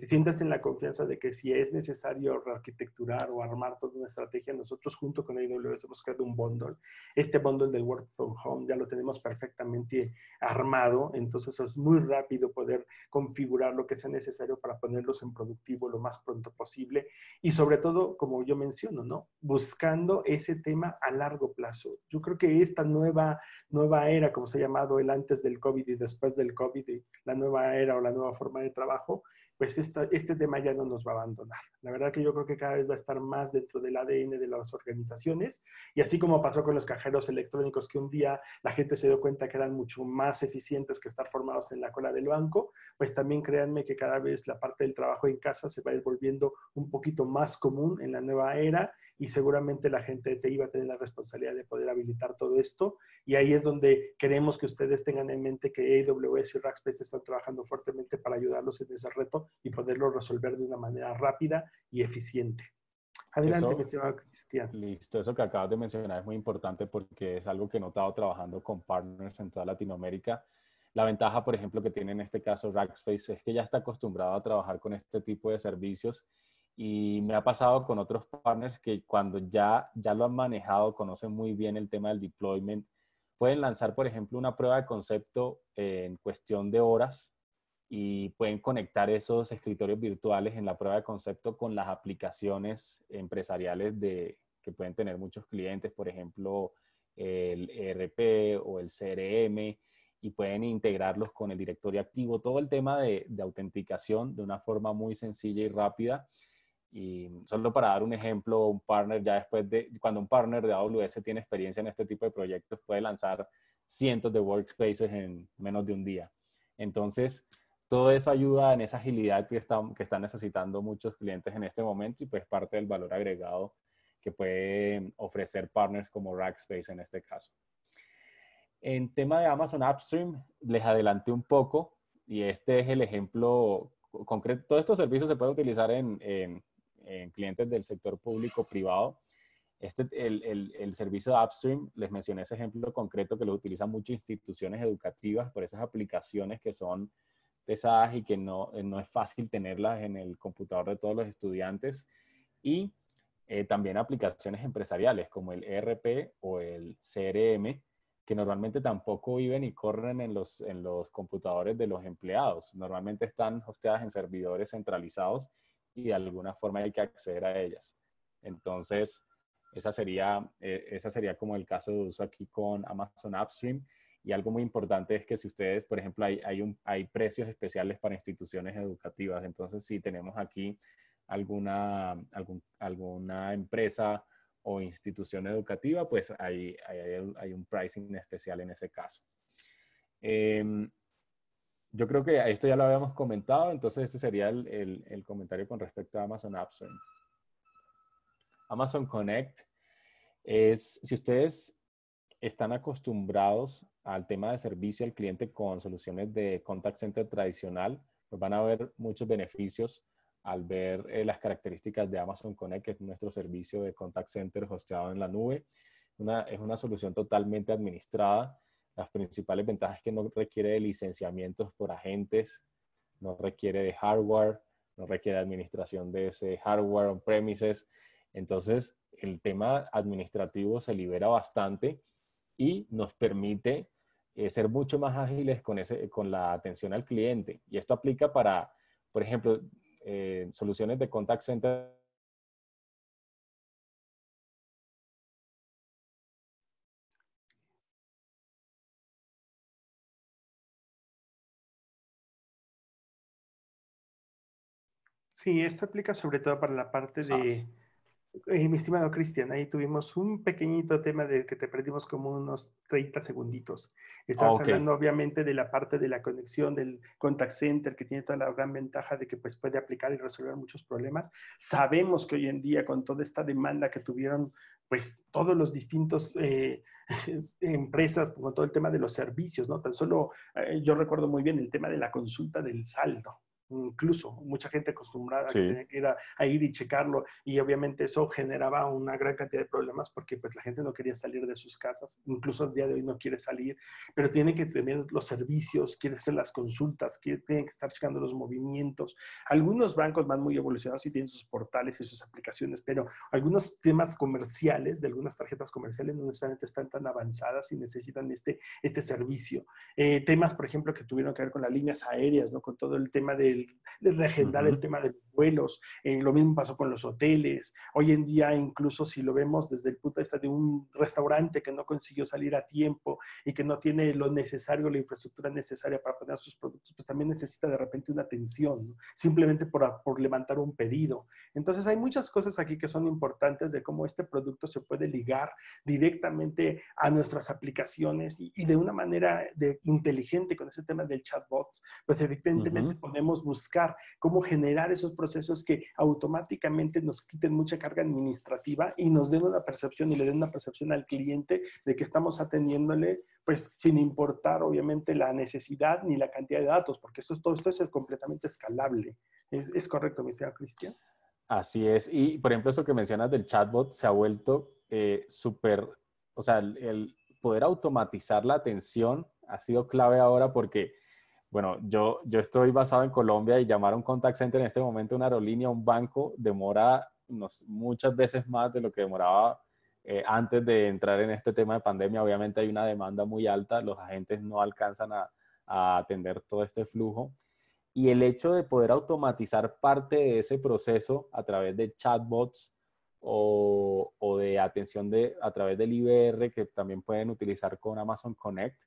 Sientas en la confianza de que si es necesario rearquitecturar o armar toda una estrategia, nosotros junto con AWS hemos creado un bundle. Este bundle del Work from Home ya lo tenemos perfectamente armado, entonces es muy rápido poder configurar lo que sea necesario para ponerlos en productivo lo más pronto posible y sobre todo, como yo menciono, ¿no? Buscando ese tema a largo plazo. Yo creo que esta nueva era, como se ha llamado el antes del COVID y después del COVID, la nueva era o la nueva forma de trabajo, pues este tema ya no nos va a abandonar. La verdad que yo creo que cada vez va a estar más dentro del ADN de las organizaciones y así como pasó con los cajeros electrónicos que un día la gente se dio cuenta que eran mucho más eficientes que estar formados en la cola del banco, pues también créanme que cada vez la parte del trabajo en casa se va a ir volviendo un poquito más común en la nueva era y seguramente la gente de TI va a tener la responsabilidad de poder habilitar todo esto y ahí es donde queremos que ustedes tengan en mente que AWS y Rackspace están trabajando fuertemente para ayudarlos en ese reto y poderlo resolver de una manera rápida y eficiente. Adelante, mi Eso, estimado Cristian. listo, eso que acabas de mencionar es muy importante porque es algo que he notado trabajando con partners en toda Latinoamérica. La ventaja, por ejemplo, que tiene en este caso Rackspace es que ya está acostumbrado a trabajar con este tipo de servicios y me ha pasado con otros partners que cuando ya lo han manejado, conocen muy bien el tema del deployment, pueden lanzar, por ejemplo, una prueba de concepto en cuestión de horas y pueden conectar esos escritorios virtuales en la prueba de concepto con las aplicaciones empresariales que pueden tener muchos clientes, por ejemplo, el ERP o el CRM, y pueden integrarlos con el directorio activo, todo el tema de autenticación de una forma muy sencilla y rápida. Y solo para dar un ejemplo, un partner ya después cuando un partner de AWS tiene experiencia en este tipo de proyectos, puede lanzar cientos de workspaces en menos de un día. Entonces, todo eso ayuda en esa agilidad que están necesitando muchos clientes en este momento y pues parte del valor agregado que pueden ofrecer partners como Rackspace en este caso. En tema de Amazon Upstream, les adelanté un poco y este es el ejemplo concreto. Todos estos servicios se pueden utilizar en clientes del sector público-privado. El servicio de Upstream, les mencioné ese ejemplo concreto que lo utilizan muchas instituciones educativas por esas aplicaciones que son pesadas y que no es fácil tenerlas en el computador de todos los estudiantes. Y también aplicaciones empresariales como el ERP o el CRM, que normalmente tampoco viven y corren en los computadores de los empleados. Normalmente están hosteadas en servidores centralizados y de alguna forma hay que acceder a ellas. Entonces, esa sería como el caso de uso aquí con Amazon Upstream. Y algo muy importante es que si ustedes, por ejemplo, hay precios especiales para instituciones educativas. Entonces, si tenemos aquí alguna empresa o institución educativa, pues hay un pricing especial en ese caso. Yo creo que esto ya lo habíamos comentado, entonces ese sería el comentario con respecto a Amazon Upstream. Amazon Connect si ustedes están acostumbrados al tema de servicio al cliente con soluciones de contact center tradicional, pues van a ver muchos beneficios al ver las características de Amazon Connect, que es nuestro servicio de contact center hosteado en la nube. Es una solución totalmente administrada. Las principales ventajas es que no requiere de licenciamientos por agentes, no requiere de hardware, no requiere de administración de ese hardware on-premises. Entonces, el tema administrativo se libera bastante y nos permite ser mucho más ágiles con la atención al cliente. Y esto aplica para, por ejemplo, soluciones de contact center. Sí, esto aplica sobre todo para la parte de, SaaS. mi estimado Cristian, ahí tuvimos un pequeñito tema de que te perdimos como unos 30 segunditos. Estás Ok, hablando obviamente de la parte de la conexión del contact center, que tiene toda la gran ventaja de que pues, puede aplicar y resolver muchos problemas. Sabemos que hoy en día con toda esta demanda que tuvieron pues todos los distintos empresas, con todo el tema de los servicios, ¿no? Tan solo yo recuerdo muy bien el tema de la consulta del saldo. Incluso mucha gente acostumbrada que sí. tenía que ir a ir y checarlo y obviamente eso generaba una gran cantidad de problemas porque pues la gente no quería salir de sus casas, incluso el día de hoy no quiere salir, pero tiene que tener los servicios, quiere hacer las consultas, tienen que estar checando los movimientos. Algunos bancos van muy evolucionados y tienen sus portales y sus aplicaciones, pero algunos temas comerciales de algunas tarjetas comerciales no necesariamente están tan avanzadas y necesitan este servicio. Temas, por ejemplo, que tuvieron que ver con las líneas aéreas, ¿no? Con todo el tema de reagendar el tema de los vuelos. Lo mismo pasó con los hoteles. Hoy en día, incluso si lo vemos desde el punto de vista de un restaurante que no consiguió salir a tiempo y que no tiene lo necesario, la infraestructura necesaria para poner sus productos, pues también necesita de repente una atención, ¿no? Simplemente por levantar un pedido. Entonces, hay muchas cosas aquí que son importantes de cómo este producto se puede ligar directamente a nuestras aplicaciones y de una manera inteligente con ese tema del chatbot, pues evidentemente podemos buscar cómo generar esos procesos que automáticamente nos quiten mucha carga administrativa y nos den una percepción y le den una percepción al cliente de que estamos atendiéndole, pues sin importar obviamente la necesidad ni la cantidad de datos, porque todo esto es completamente escalable. ¿Es correcto, mi señor Cristian? Así es. Y, por ejemplo, eso que mencionas del chatbot se ha vuelto súper, o sea, el poder automatizar la atención ha sido clave ahora porque, bueno, yo estoy basado en Colombia y llamar a un contact center en este momento, una aerolínea, un banco, demora muchas veces más de lo que demoraba antes de entrar en este tema de pandemia. Obviamente hay una demanda muy alta, los agentes no alcanzan a atender todo este flujo. Y el hecho de poder automatizar parte de ese proceso a través de chatbots o de atención a través del IVR que también pueden utilizar con Amazon Connect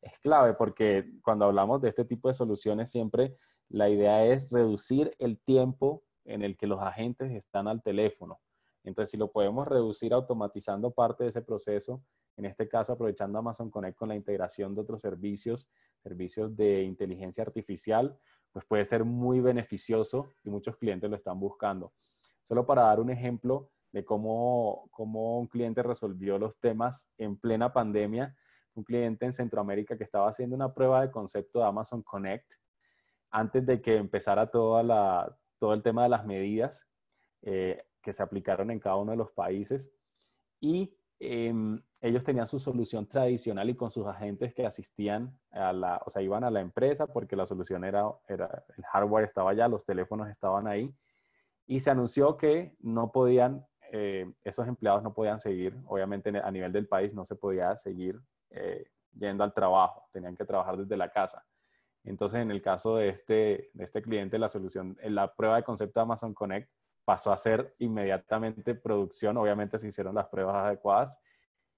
es clave porque cuando hablamos de este tipo de soluciones siempre la idea es reducir el tiempo en el que los agentes están al teléfono. Entonces, si lo podemos reducir automatizando parte de ese proceso, en este caso aprovechando Amazon Connect con la integración de otros servicios, servicios de inteligencia artificial, pues puede ser muy beneficioso y muchos clientes lo están buscando. Solo para dar un ejemplo de cómo un cliente resolvió los temas en plena pandemia, un cliente en Centroamérica que estaba haciendo una prueba de concepto de Amazon Connect antes de que empezara todo el tema de las medidas que se aplicaron en cada uno de los países. Y ellos tenían su solución tradicional y con sus agentes que asistían o sea, iban a la empresa porque la solución era el hardware estaba allá, los teléfonos estaban ahí. Y se anunció que no podían, esos empleados no podían seguir, obviamente a nivel del país no se podía seguir yendo al trabajo, tenían que trabajar desde la casa. Entonces, en el caso de este cliente, la solución, la prueba de concepto de Amazon Connect pasó a ser inmediatamente producción. Obviamente se hicieron las pruebas adecuadas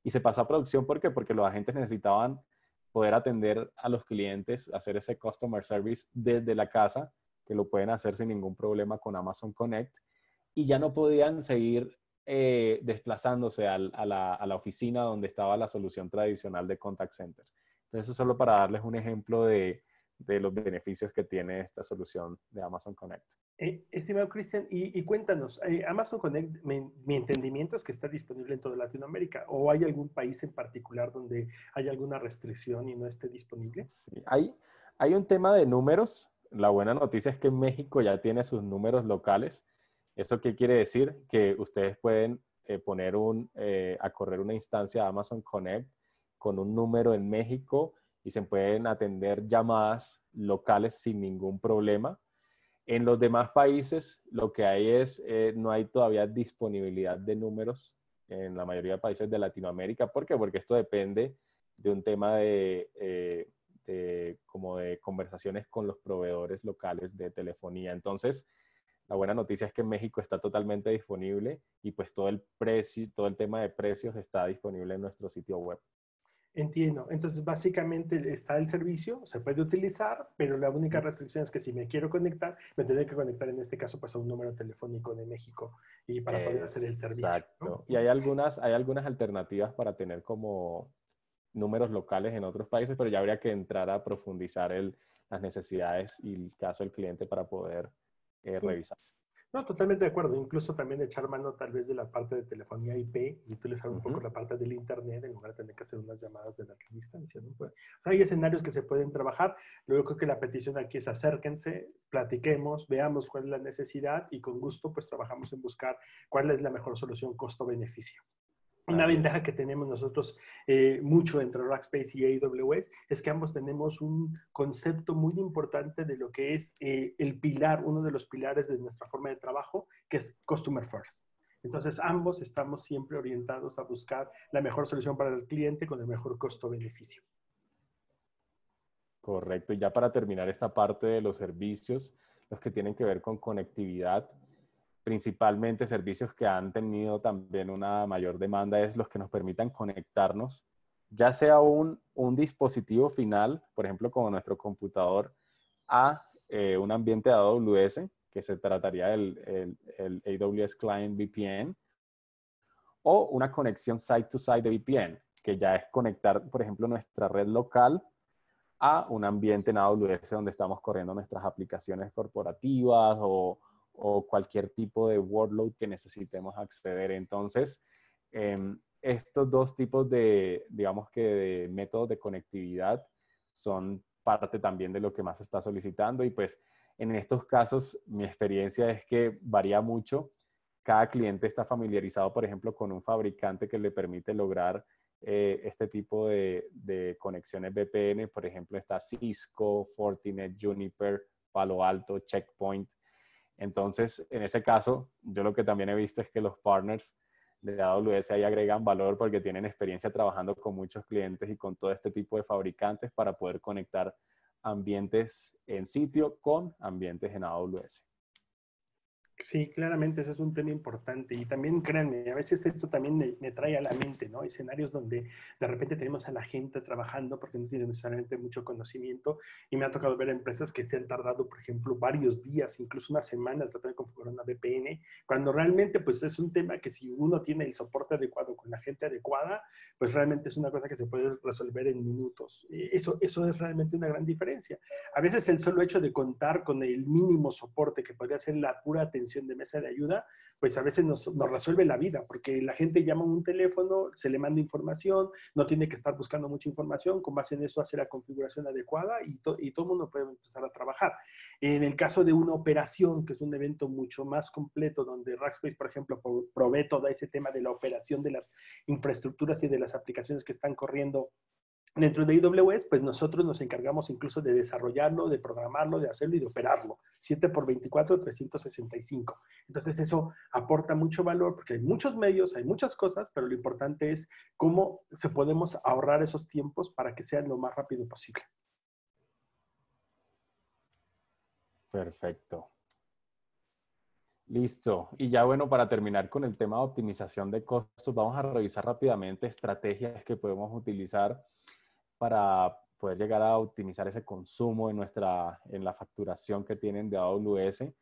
y se pasó a producción. ¿Por qué? Porque los agentes necesitaban poder atender a los clientes, hacer ese customer service desde la casa, que lo pueden hacer sin ningún problema con Amazon Connect, y ya no podían seguir desplazándose a la oficina donde estaba la solución tradicional de contact center. Entonces, eso solo para darles un ejemplo de los beneficios que tiene esta solución de Amazon Connect. Estimado Cristian, y cuéntanos, Amazon Connect, mi entendimiento es que está disponible en toda Latinoamérica, ¿o hay algún país en particular donde hay alguna restricción y no esté disponible? Sí, hay un tema de números. La buena noticia es que México ya tiene sus números locales. ¿Esto qué quiere decir? Que ustedes pueden poner a correr una instancia de Amazon Connect con un número en México y se pueden atender llamadas locales sin ningún problema. En los demás países lo que hay es, no hay todavía disponibilidad de números en la mayoría de países de Latinoamérica. ¿Por qué? Porque esto depende de un tema como de conversaciones con los proveedores locales de telefonía. Entonces, la buena noticia es que en México está totalmente disponible y pues todo el precio, todo el tema de precios está disponible en nuestro sitio web. Entiendo. Entonces, básicamente está el servicio, se puede utilizar, pero la única restricción es que si me quiero conectar, me tendré que conectar en este caso pues a un número telefónico de México y para poder hacer el servicio, ¿no? Exacto. Y hay algunas alternativas para tener como números locales en otros países, pero ya habría que entrar a profundizar las necesidades y el caso del cliente para poder Sí. revisar. No, totalmente de acuerdo. Incluso también echar mano tal vez de la parte de telefonía IP y utilizar un poco Ujú. la parte del internet en lugar de tener que hacer unas llamadas de larga distancia, ¿no? Pues, o sea, hay escenarios que se pueden trabajar. Luego creo que la petición aquí es acérquense, platiquemos, veamos cuál es la necesidad y con gusto pues trabajamos en buscar cuál es la mejor solución costo-beneficio. Una Así es. ventaja que tenemos nosotros mucho entre Rackspace y AWS es que ambos tenemos un concepto muy importante de lo que es el pilar, uno de los pilares de nuestra forma de trabajo, que es Customer First. Entonces, ambos estamos siempre orientados a buscar la mejor solución para el cliente con el mejor costo-beneficio. Correcto. Y ya para terminar esta parte de los servicios, los que tienen que ver con conectividad, principalmente servicios que han tenido también una mayor demanda es los que nos permitan conectarnos, ya sea un dispositivo final, por ejemplo, como nuestro computador, a un ambiente de AWS, que se trataría el AWS Client VPN, o una conexión site-to-site de VPN, que ya es conectar, por ejemplo, nuestra red local a un ambiente en AWS donde estamos corriendo nuestras aplicaciones corporativas o cualquier tipo de workload que necesitemos acceder. Entonces, estos dos tipos digamos que de métodos de conectividad son parte también de lo que más se está solicitando y pues en estos casos mi experiencia es que varía mucho. Cada cliente está familiarizado, por ejemplo, con un fabricante que le permite lograr este tipo de conexiones VPN. Por ejemplo, está Cisco, Fortinet, Juniper, Palo Alto, Checkpoint. Entonces, en ese caso, yo lo que también he visto es que los partners de AWS ahí agregan valor porque tienen experiencia trabajando con muchos clientes y con todo este tipo de fabricantes para poder conectar ambientes en sitio con ambientes en AWS. Sí, claramente ese es un tema importante y también créanme, a veces esto también me trae a la mente, ¿no? Escenarios donde de repente tenemos a la gente trabajando porque no tiene necesariamente mucho conocimiento y me ha tocado ver empresas que se han tardado, por ejemplo, varios días, incluso una semana tratando de configurar una VPN, cuando realmente pues es un tema que si uno tiene el soporte adecuado con la gente adecuada, pues realmente es una cosa que se puede resolver en minutos. Eso es realmente una gran diferencia. A veces el solo hecho de contar con el mínimo soporte que podría ser la pura atención de mesa de ayuda, pues a veces nos resuelve la vida, porque la gente llama a un teléfono, se le manda información, no tiene que estar buscando mucha información, con base en eso hace la configuración adecuada y todo el mundo puede empezar a trabajar. En el caso de una operación, que es un evento mucho más completo, donde Rackspace, por ejemplo, provee todo ese tema de la operación de las infraestructuras y de las aplicaciones que están corriendo dentro de AWS, pues nosotros nos encargamos incluso de desarrollarlo, de programarlo, de hacerlo y de operarlo. 7 por 24, 365. Entonces eso aporta mucho valor porque hay muchos medios, hay muchas cosas, pero lo importante es cómo se podemos ahorrar esos tiempos para que sean lo más rápido posible. Perfecto. Listo. Y ya bueno, para terminar con el tema de optimización de costos, vamos a revisar rápidamente estrategias que podemos utilizar para poder llegar a optimizar ese consumo en la facturación que tienen de AWS.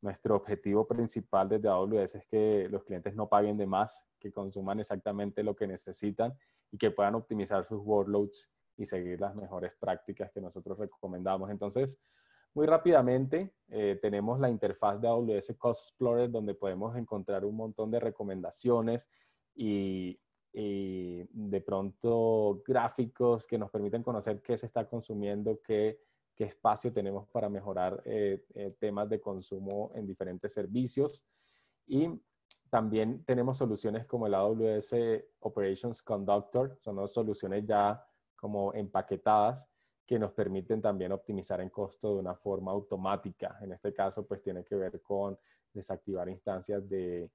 Nuestro objetivo principal desde AWS es que los clientes no paguen de más, que consuman exactamente lo que necesitan y que puedan optimizar sus workloads y seguir las mejores prácticas que nosotros recomendamos. Entonces, muy rápidamente, tenemos la interfaz de AWS Cost Explorer donde podemos encontrar un montón de recomendaciones y de pronto gráficos que nos permiten conocer qué se está consumiendo, qué espacio tenemos para mejorar temas de consumo en diferentes servicios. Y también tenemos soluciones como el AWS Operations Conductor, son dos soluciones ya como empaquetadas que nos permiten también optimizar en costo de una forma automática. En este caso, pues tiene que ver con desactivar instancias de,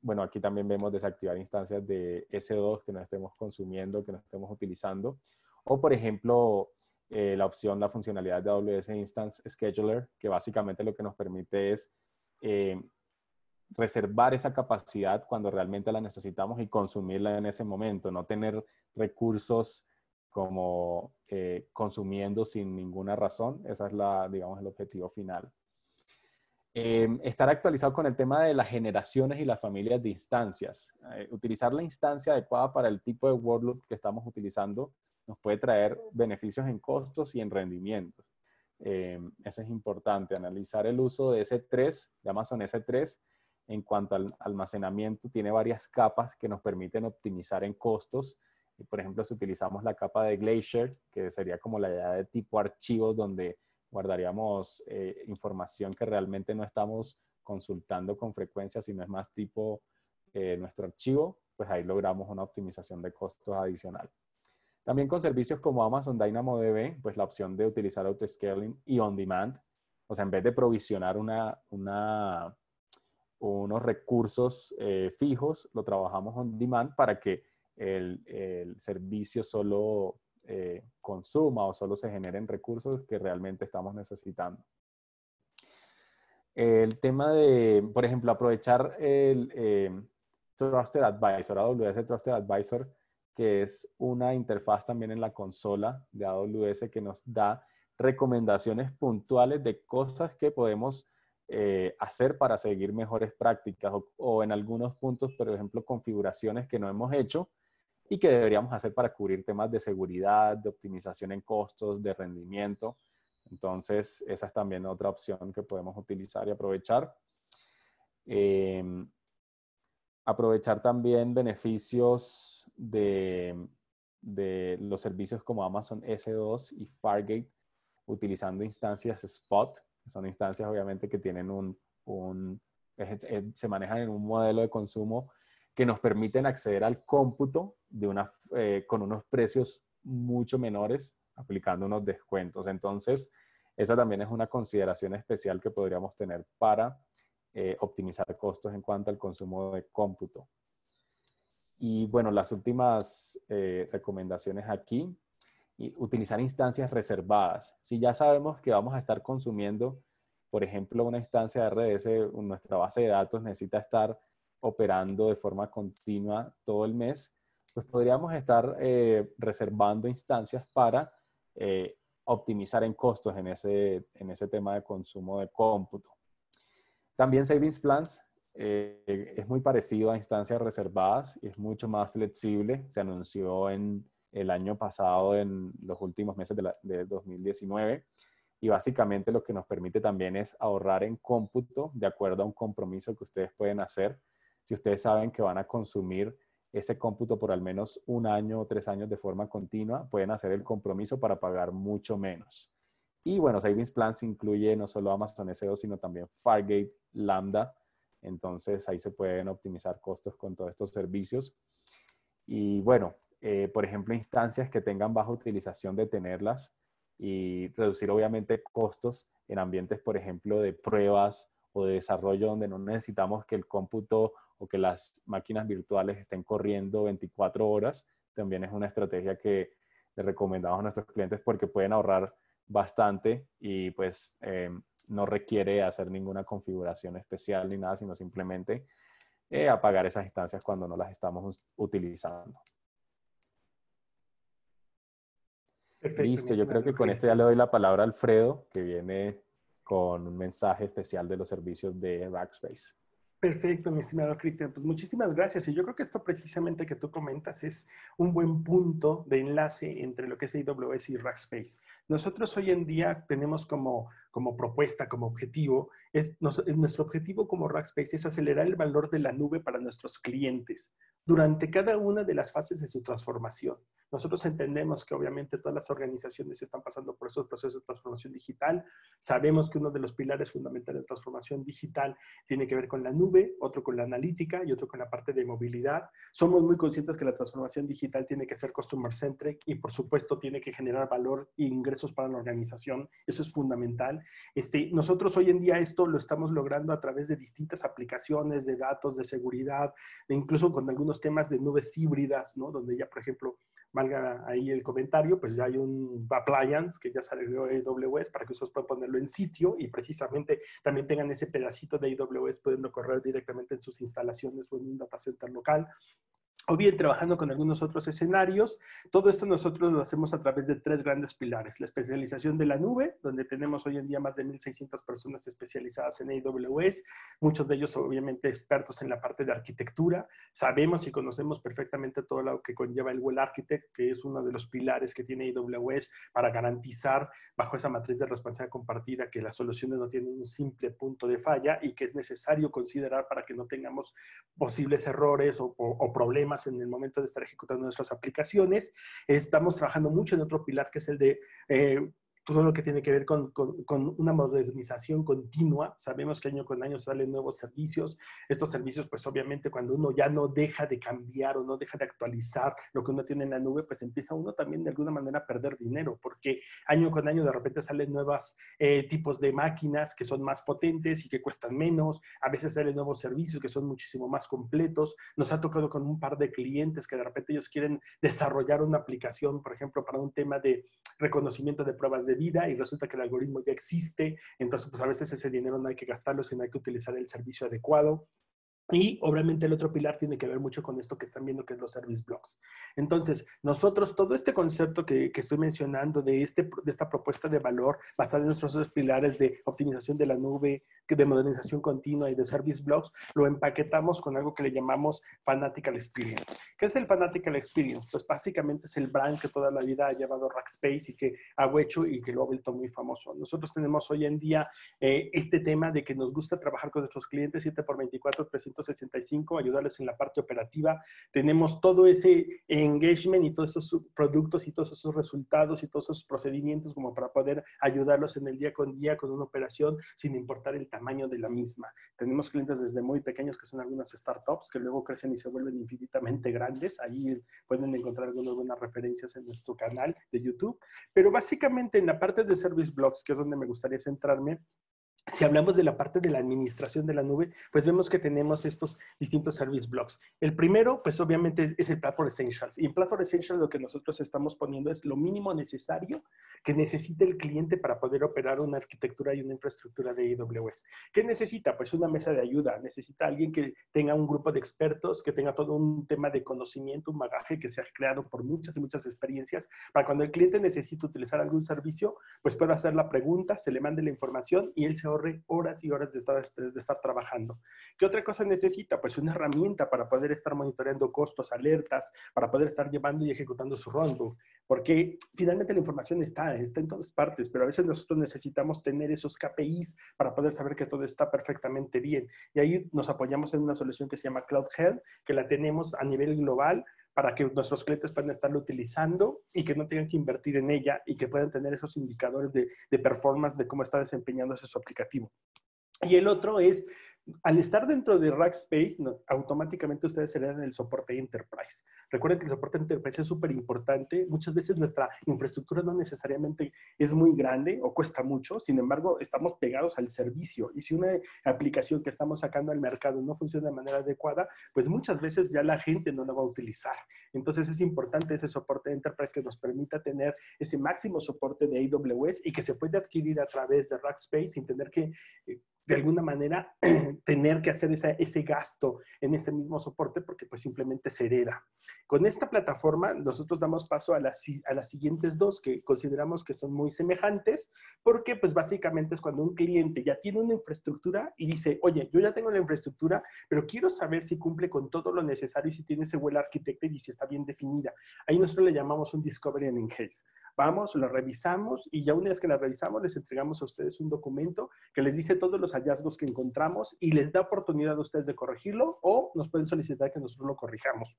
bueno, aquí también vemos desactivar instancias de S2 que no estemos consumiendo, que no estemos utilizando. O, por ejemplo, la funcionalidad de AWS Instance Scheduler, que básicamente lo que nos permite es reservar esa capacidad cuando realmente la necesitamos y consumirla en ese momento, no tener recursos como consumiendo sin ninguna razón. Esa es digamos, el objetivo final. Estar actualizado con el tema de las generaciones y las familias de instancias. Utilizar la instancia adecuada para el tipo de workload que estamos utilizando nos puede traer beneficios en costos y en rendimientos. Eso es importante, analizar el uso de S3, de Amazon S3, en cuanto al almacenamiento, tiene varias capas que nos permiten optimizar en costos. Y por ejemplo, si utilizamos la capa de Glacier, que sería como la idea de tipo archivos, donde guardaríamos información que realmente no estamos consultando con frecuencia, sino es más tipo nuestro archivo, pues ahí logramos una optimización de costos adicional. También con servicios como Amazon DynamoDB, pues la opción de utilizar autoscaling y on demand. O sea, en vez de provisionar unos recursos fijos, lo trabajamos on demand para que el servicio solo consuma o solo se generen recursos que realmente estamos necesitando. El tema de, por ejemplo, aprovechar el Trusted Advisor, AWS Trusted Advisor, que es una interfaz también en la consola de AWS que nos da recomendaciones puntuales de cosas que podemos hacer para seguir mejores prácticas o en algunos puntos, por ejemplo, configuraciones que no hemos hecho y que deberíamos hacer para cubrir temas de seguridad, de optimización en costos, de rendimiento. Entonces, esa es también otra opción que podemos utilizar y aprovechar. Aprovechar también beneficios de los servicios como Amazon S2 y Fargate utilizando instancias Spot, que son instancias obviamente que tienen se manejan en un modelo de consumo que nos permiten acceder al cómputo con unos precios mucho menores, aplicando unos descuentos. Entonces, esa también es una consideración especial que podríamos tener para optimizar costos en cuanto al consumo de cómputo. Y bueno, las últimas recomendaciones aquí, y utilizar instancias reservadas. Si ya sabemos que vamos a estar consumiendo, por ejemplo, una instancia de RDS, nuestra base de datos necesita estar operando de forma continua todo el mes, pues podríamos estar reservando instancias para optimizar en costos en ese tema de consumo de cómputo. También Savings Plans es muy parecido a instancias reservadas y es mucho más flexible. Se anunció en el año pasado, en los últimos meses de 2019. Y básicamente lo que nos permite también es ahorrar en cómputo de acuerdo a un compromiso que ustedes pueden hacer. Si ustedes saben que van a consumir ese cómputo por al menos 1 año o 3 años de forma continua, pueden hacer el compromiso para pagar mucho menos. Y bueno, Savings Plans incluye no solo Amazon S2, sino también Fargate, Lambda. Entonces ahí se pueden optimizar costos con todos estos servicios. Y bueno, por ejemplo, instancias que tengan baja utilización de tenerlas y reducir obviamente costos en ambientes, por ejemplo, de pruebas o de desarrollo donde no necesitamos que el cómputo o que las máquinas virtuales estén corriendo 24 horas. También es una estrategia que le recomendamos a nuestros clientes porque pueden ahorrar bastante y pues no requiere hacer ninguna configuración especial ni nada, sino simplemente apagar esas instancias cuando no las estamos utilizando. Perfecto, mi Listo, yo creo estimado que con esto ya Cristian. le doy la palabra a Alfredo, que viene con un mensaje especial de los servicios de Rackspace. Perfecto, mi estimado Cristian. Pues muchísimas gracias. Y yo creo que esto precisamente que tú comentas es un buen punto de enlace entre lo que es AWS y Rackspace. Nosotros hoy en día tenemos como propuesta, como objetivo, nuestro objetivo como Rackspace es acelerar el valor de la nube para nuestros clientes durante cada una de las fases de su transformación. Nosotros entendemos que obviamente todas las organizaciones están pasando por esos procesos de transformación digital. Sabemos que uno de los pilares fundamentales de transformación digital tiene que ver con la nube, otro con la analítica y otro con la parte de movilidad. Somos muy conscientes que la transformación digital tiene que ser customer centric y por supuesto tiene que generar valor e ingresos para la organización. Eso es fundamental. Nosotros hoy en día esto lo estamos logrando a través de distintas aplicaciones de datos, de seguridad, incluso con algunos temas de nubes híbridas, ¿no? Donde ya, por ejemplo, valga ahí el comentario, pues ya hay un appliance que ya salió de AWS para que ustedes puedan ponerlo en sitio y precisamente también tengan ese pedacito de AWS pudiendo correr directamente en sus instalaciones o en un data center local, o bien trabajando con algunos otros escenarios. Todo esto nosotros lo hacemos a través de 3 grandes pilares. La especialización de la nube, donde tenemos hoy en día más de 1,600 personas especializadas en AWS, muchos de ellos obviamente expertos en la parte de arquitectura. Sabemos y conocemos perfectamente todo lo que conlleva el Well Architect, que es uno de los pilares que tiene AWS para garantizar bajo esa matriz de responsabilidad compartida que las soluciones no tienen un simple punto de falla y que es necesario considerar para que no tengamos posibles errores o problemas en el momento de estar ejecutando nuestras aplicaciones. Estamos trabajando mucho en otro pilar que es el de todo lo que tiene que ver con una modernización continua. Sabemos que año con año salen nuevos servicios. Estos servicios, pues obviamente cuando uno ya no deja de cambiar o no deja de actualizar lo que uno tiene en la nube, pues empieza uno también de alguna manera a perder dinero, porque año con año de repente salen nuevos tipos de máquinas que son más potentes y que cuestan menos. A veces salen nuevos servicios que son muchísimo más completos. Nos ha tocado con un par de clientes que de repente ellos quieren desarrollar una aplicación, por ejemplo, para un tema de reconocimiento de pruebas de vida y resulta que el algoritmo ya existe. Entonces, pues a veces ese dinero no hay que gastarlo, sino hay que utilizar el servicio adecuado. Y obviamente el otro pilar tiene que ver mucho con esto que están viendo, que es los service blocks. Entonces, nosotros, todo este concepto que estoy mencionando de esta propuesta de valor basada en nuestros dos pilares de optimización de la nube, de modernización continua y de service blocks, lo empaquetamos con algo que le llamamos Fanatical Experience. ¿Qué es el Fanatical Experience? Pues básicamente es el brand que toda la vida ha llevado Rackspace y que ha hecho y que lo ha vuelto muy famoso. Nosotros tenemos hoy en día este tema de que nos gusta trabajar con nuestros clientes 7x24, 365, ayudarles en la parte operativa. Tenemos todo ese engagement y todos esos productos y todos esos resultados y todos esos procedimientos como para poder ayudarlos en el día con día con una operación sin importar el tamaño de la misma. Tenemos clientes desde muy pequeños que son algunas startups que luego crecen y se vuelven infinitamente grandes. Ahí pueden encontrar algunas buenas referencias en nuestro canal de YouTube. Pero básicamente en la parte de Service Blocks, que es donde me gustaría centrarme, si hablamos de la parte de la administración de la nube, pues vemos que tenemos estos distintos service blocks. El primero, pues obviamente es el Platform Essentials. Y en Platform Essentials lo que nosotros estamos poniendo es lo mínimo necesario que necesita el cliente para poder operar una arquitectura y una infraestructura de AWS. ¿Qué necesita? Pues una mesa de ayuda. Necesita alguien que tenga un grupo de expertos, que tenga todo un tema de conocimiento, un bagaje que se ha creado por muchas y muchas experiencias, para cuando el cliente necesite utilizar algún servicio, pues pueda hacer la pregunta, se le mande la información y él se ahorre horas y horas de estar trabajando. ¿Qué otra cosa necesita? Pues una herramienta para poder estar monitoreando costos, alertas, para poder estar llevando y ejecutando su runbook. Porque finalmente la información está en todas partes, pero a veces nosotros necesitamos tener esos KPIs para poder saber que todo está perfectamente bien. Y ahí nos apoyamos en una solución que se llama Cloud Health, que la tenemos a nivel global para que nuestros clientes puedan estarlo utilizando y que no tengan que invertir en ella y que puedan tener esos indicadores de performance de cómo está desempeñándose su aplicativo. Y el otro es, al estar dentro de Rackspace, automáticamente ustedes se le dan el soporte Enterprise. Recuerden que el soporte Enterprise es súper importante. Muchas veces nuestra infraestructura no necesariamente es muy grande o cuesta mucho. Sin embargo, estamos pegados al servicio. Y si una aplicación que estamos sacando al mercado no funciona de manera adecuada, pues muchas veces ya la gente no la va a utilizar. Entonces es importante ese soporte Enterprise que nos permita tener ese máximo soporte de AWS y que se puede adquirir a través de Rackspace sin tener que de alguna manera tener que hacer ese gasto en este mismo soporte porque pues simplemente se hereda. Con esta plataforma nosotros damos paso a las siguientes dos que consideramos que son muy semejantes porque pues básicamente es cuando un cliente ya tiene una infraestructura y dice, oye, yo ya tengo la infraestructura, pero quiero saber si cumple con todo lo necesario y si tiene ese well architected y si está bien definida. Ahí nosotros le llamamos un Discovery and Enhance. Vamos, lo revisamos y ya una vez que la revisamos les entregamos a ustedes un documento que les dice todos los hallazgos que encontramos y les da oportunidad a ustedes de corregirlo o nos pueden solicitar que nosotros lo corrijamos.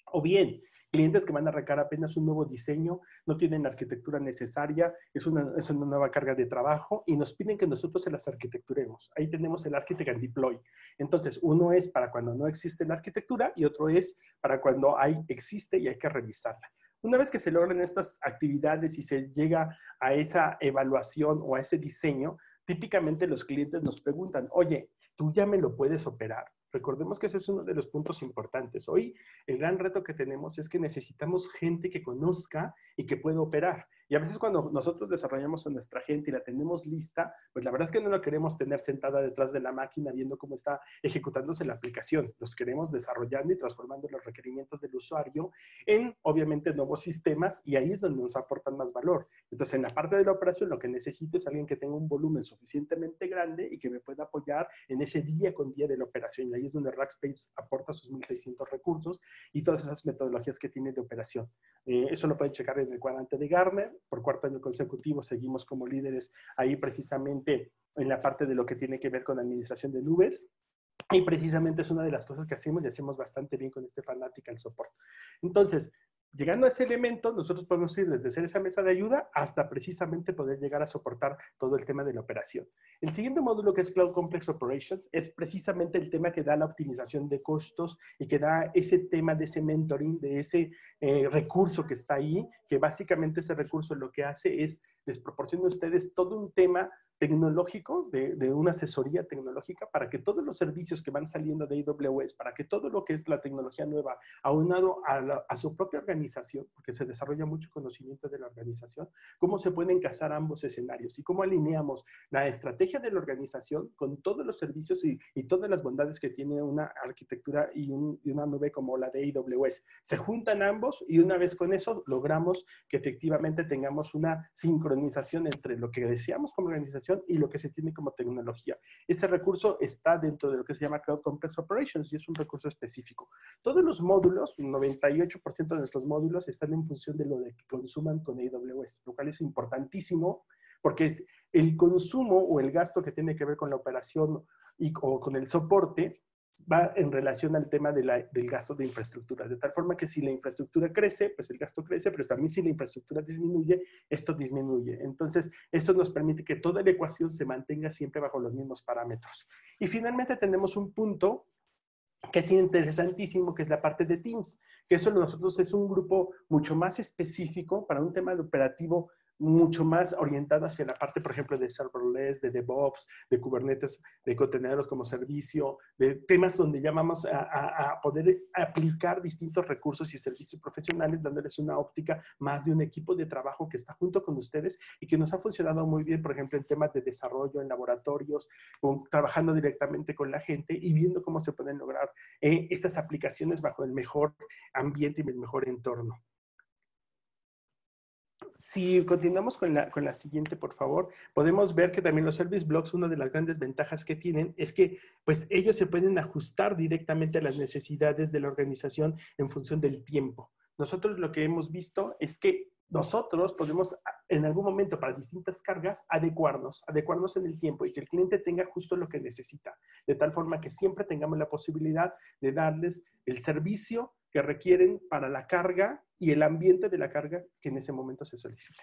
O bien, clientes que van a arrancar apenas un nuevo diseño, no tienen la arquitectura necesaria, es una nueva carga de trabajo y nos piden que nosotros se las arquitecturemos. Ahí tenemos el Architect and Deploy. Entonces, uno es para cuando no existe la arquitectura y otro es para cuando existe y hay que revisarla. Una vez que se logran estas actividades y se llega a esa evaluación o a ese diseño, típicamente los clientes nos preguntan, oye, ¿tú ya me lo puedes operar? Recordemos que ese es uno de los puntos importantes. Hoy el gran reto que tenemos es que necesitamos gente que conozca y que pueda operar. Y a veces cuando nosotros desarrollamos a nuestra gente y la tenemos lista, pues la verdad es que no la queremos tener sentada detrás de la máquina viendo cómo está ejecutándose la aplicación. Los queremos desarrollando y transformando los requerimientos del usuario en, obviamente, nuevos sistemas y ahí es donde nos aportan más valor. Entonces, en la parte de la operación, lo que necesito es alguien que tenga un volumen suficientemente grande y que me pueda apoyar en ese día con día de la operación. Y ahí es donde Rackspace aporta sus 1,600 recursos y todas esas metodologías que tiene de operación. Eso lo pueden checar en el cuadrante de Gartner. Por cuarto año consecutivo seguimos como líderes ahí precisamente en la parte de lo que tiene que ver con administración de nubes. Y precisamente es una de las cosas que hacemos y hacemos bastante bien con este Fanatical Support. Entonces, llegando a ese elemento, nosotros podemos ir desde ser esa mesa de ayuda hasta precisamente poder llegar a soportar todo el tema de la operación. El siguiente módulo, que es Cloud Complex Operations, es precisamente el tema que da la optimización de costos y que da ese tema de ese mentoring, de ese recurso que está ahí, que básicamente ese recurso lo que hace es les proporciona a ustedes todo un tema tecnológico, de una asesoría tecnológica para que todos los servicios que van saliendo de AWS, para que todo lo que es la tecnología nueva, aunado a su propia organización, porque se desarrolla mucho conocimiento de la organización, cómo se pueden casar ambos escenarios y cómo alineamos la estrategia de la organización con todos los servicios y todas las bondades que tiene una arquitectura y una nube como la de AWS. Se juntan ambos y una vez con eso logramos que efectivamente tengamos una sincronización entre lo que deseamos como organización y lo que se tiene como tecnología. Ese recurso está dentro de lo que se llama Cloud Complex Operations y es un recurso específico. Todos los módulos, 98% de nuestros módulos están en función de lo que consuman con AWS, lo cual es importantísimo porque es el consumo o el gasto que tiene que ver con la operación o con el soporte va en relación al tema del gasto de infraestructura, de tal forma que si la infraestructura crece, pues el gasto crece, pero también si la infraestructura disminuye, esto disminuye. Entonces, eso nos permite que toda la ecuación se mantenga siempre bajo los mismos parámetros. Y finalmente tenemos un punto que es interesantísimo, que es la parte de Teams, que eso nosotros es un grupo mucho más específico para un tema de operativo mucho más orientado hacia la parte, por ejemplo, de serverless, de DevOps, de Kubernetes, de contenedores como servicio, de temas donde ya vamos a poder aplicar distintos recursos y servicios profesionales, dándoles una óptica más de un equipo de trabajo que está junto con ustedes y que nos ha funcionado muy bien, por ejemplo, en temas de desarrollo, en laboratorios, trabajando directamente con la gente y viendo cómo se pueden lograr estas aplicaciones bajo el mejor ambiente y el mejor entorno. Si continuamos con la siguiente, por favor, podemos ver que también los Service Blocks, una de las grandes ventajas que tienen es que pues, ellos se pueden ajustar directamente a las necesidades de la organización en función del tiempo. Nosotros lo que hemos visto es que nosotros podemos en algún momento para distintas cargas adecuarnos en el tiempo y que el cliente tenga justo lo que necesita, de tal forma que siempre tengamos la posibilidad de darles el servicio que requieren para la carga y el ambiente de la carga que en ese momento se solicita.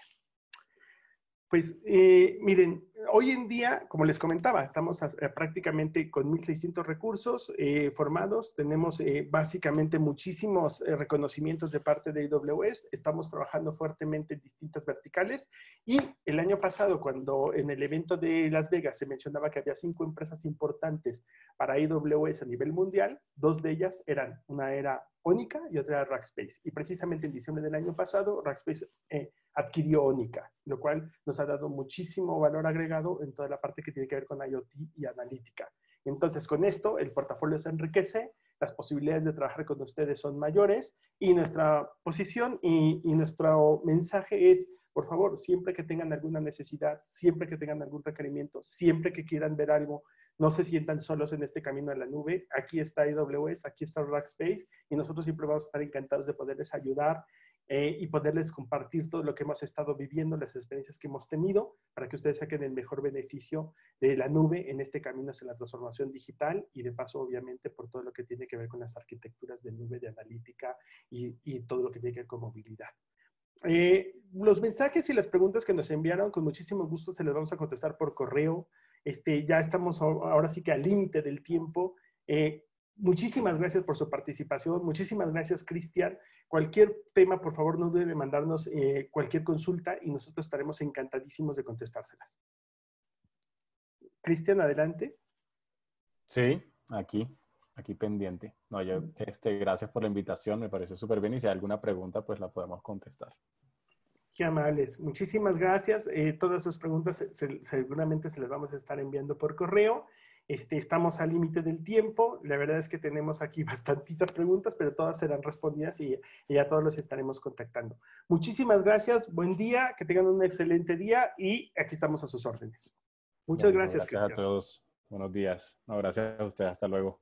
Pues miren, hoy en día, como les comentaba, estamos prácticamente con 1,600 recursos formados. Tenemos básicamente muchísimos reconocimientos de parte de AWS. Estamos trabajando fuertemente en distintas verticales. Y el año pasado, cuando en el evento de Las Vegas se mencionaba que había 5 empresas importantes para AWS a nivel mundial, 2 de ellas eran, una era Onica y otra era Rackspace. Y precisamente en diciembre del año pasado, Rackspace adquirió Onica, lo cual nos ha dado muchísimo valor agregado en toda la parte que tiene que ver con IoT y analítica. Entonces, con esto, el portafolio se enriquece, las posibilidades de trabajar con ustedes son mayores y nuestra posición y nuestro mensaje es, por favor, siempre que tengan alguna necesidad, siempre que tengan algún requerimiento, siempre que quieran ver algo, no se sientan solos en este camino a la nube. Aquí está AWS, aquí está Rackspace y nosotros siempre vamos a estar encantados de poderles ayudar y poderles compartir todo lo que hemos estado viviendo, las experiencias que hemos tenido, para que ustedes saquen el mejor beneficio de la nube en este camino hacia la transformación digital y de paso, obviamente, por todo lo que tiene que ver con las arquitecturas de nube, de analítica y todo lo que tiene que ver con movilidad. Los mensajes y las preguntas que nos enviaron, con muchísimo gusto se les vamos a contestar por correo. Ya estamos ahora sí que al límite del tiempo. Muchísimas gracias por su participación. Muchísimas gracias, Cristian. Cualquier tema, por favor, no duden de mandarnos cualquier consulta y nosotros estaremos encantadísimos de contestárselas. Cristian, adelante. Sí, aquí pendiente. No, yo, gracias por la invitación, me pareció súper bien y si hay alguna pregunta, pues la podemos contestar. Qué amables. Muchísimas gracias. Todas sus preguntas seguramente se las vamos a estar enviando por correo. Estamos al límite del tiempo. La verdad es que tenemos aquí bastantitas preguntas, pero todas serán respondidas y a todos los estaremos contactando. Muchísimas gracias. Buen día. Que tengan un excelente día y aquí estamos a sus órdenes. Muchas gracias, Cristian. Gracias a todos. Buenos días. No, gracias a ustedes. Hasta luego.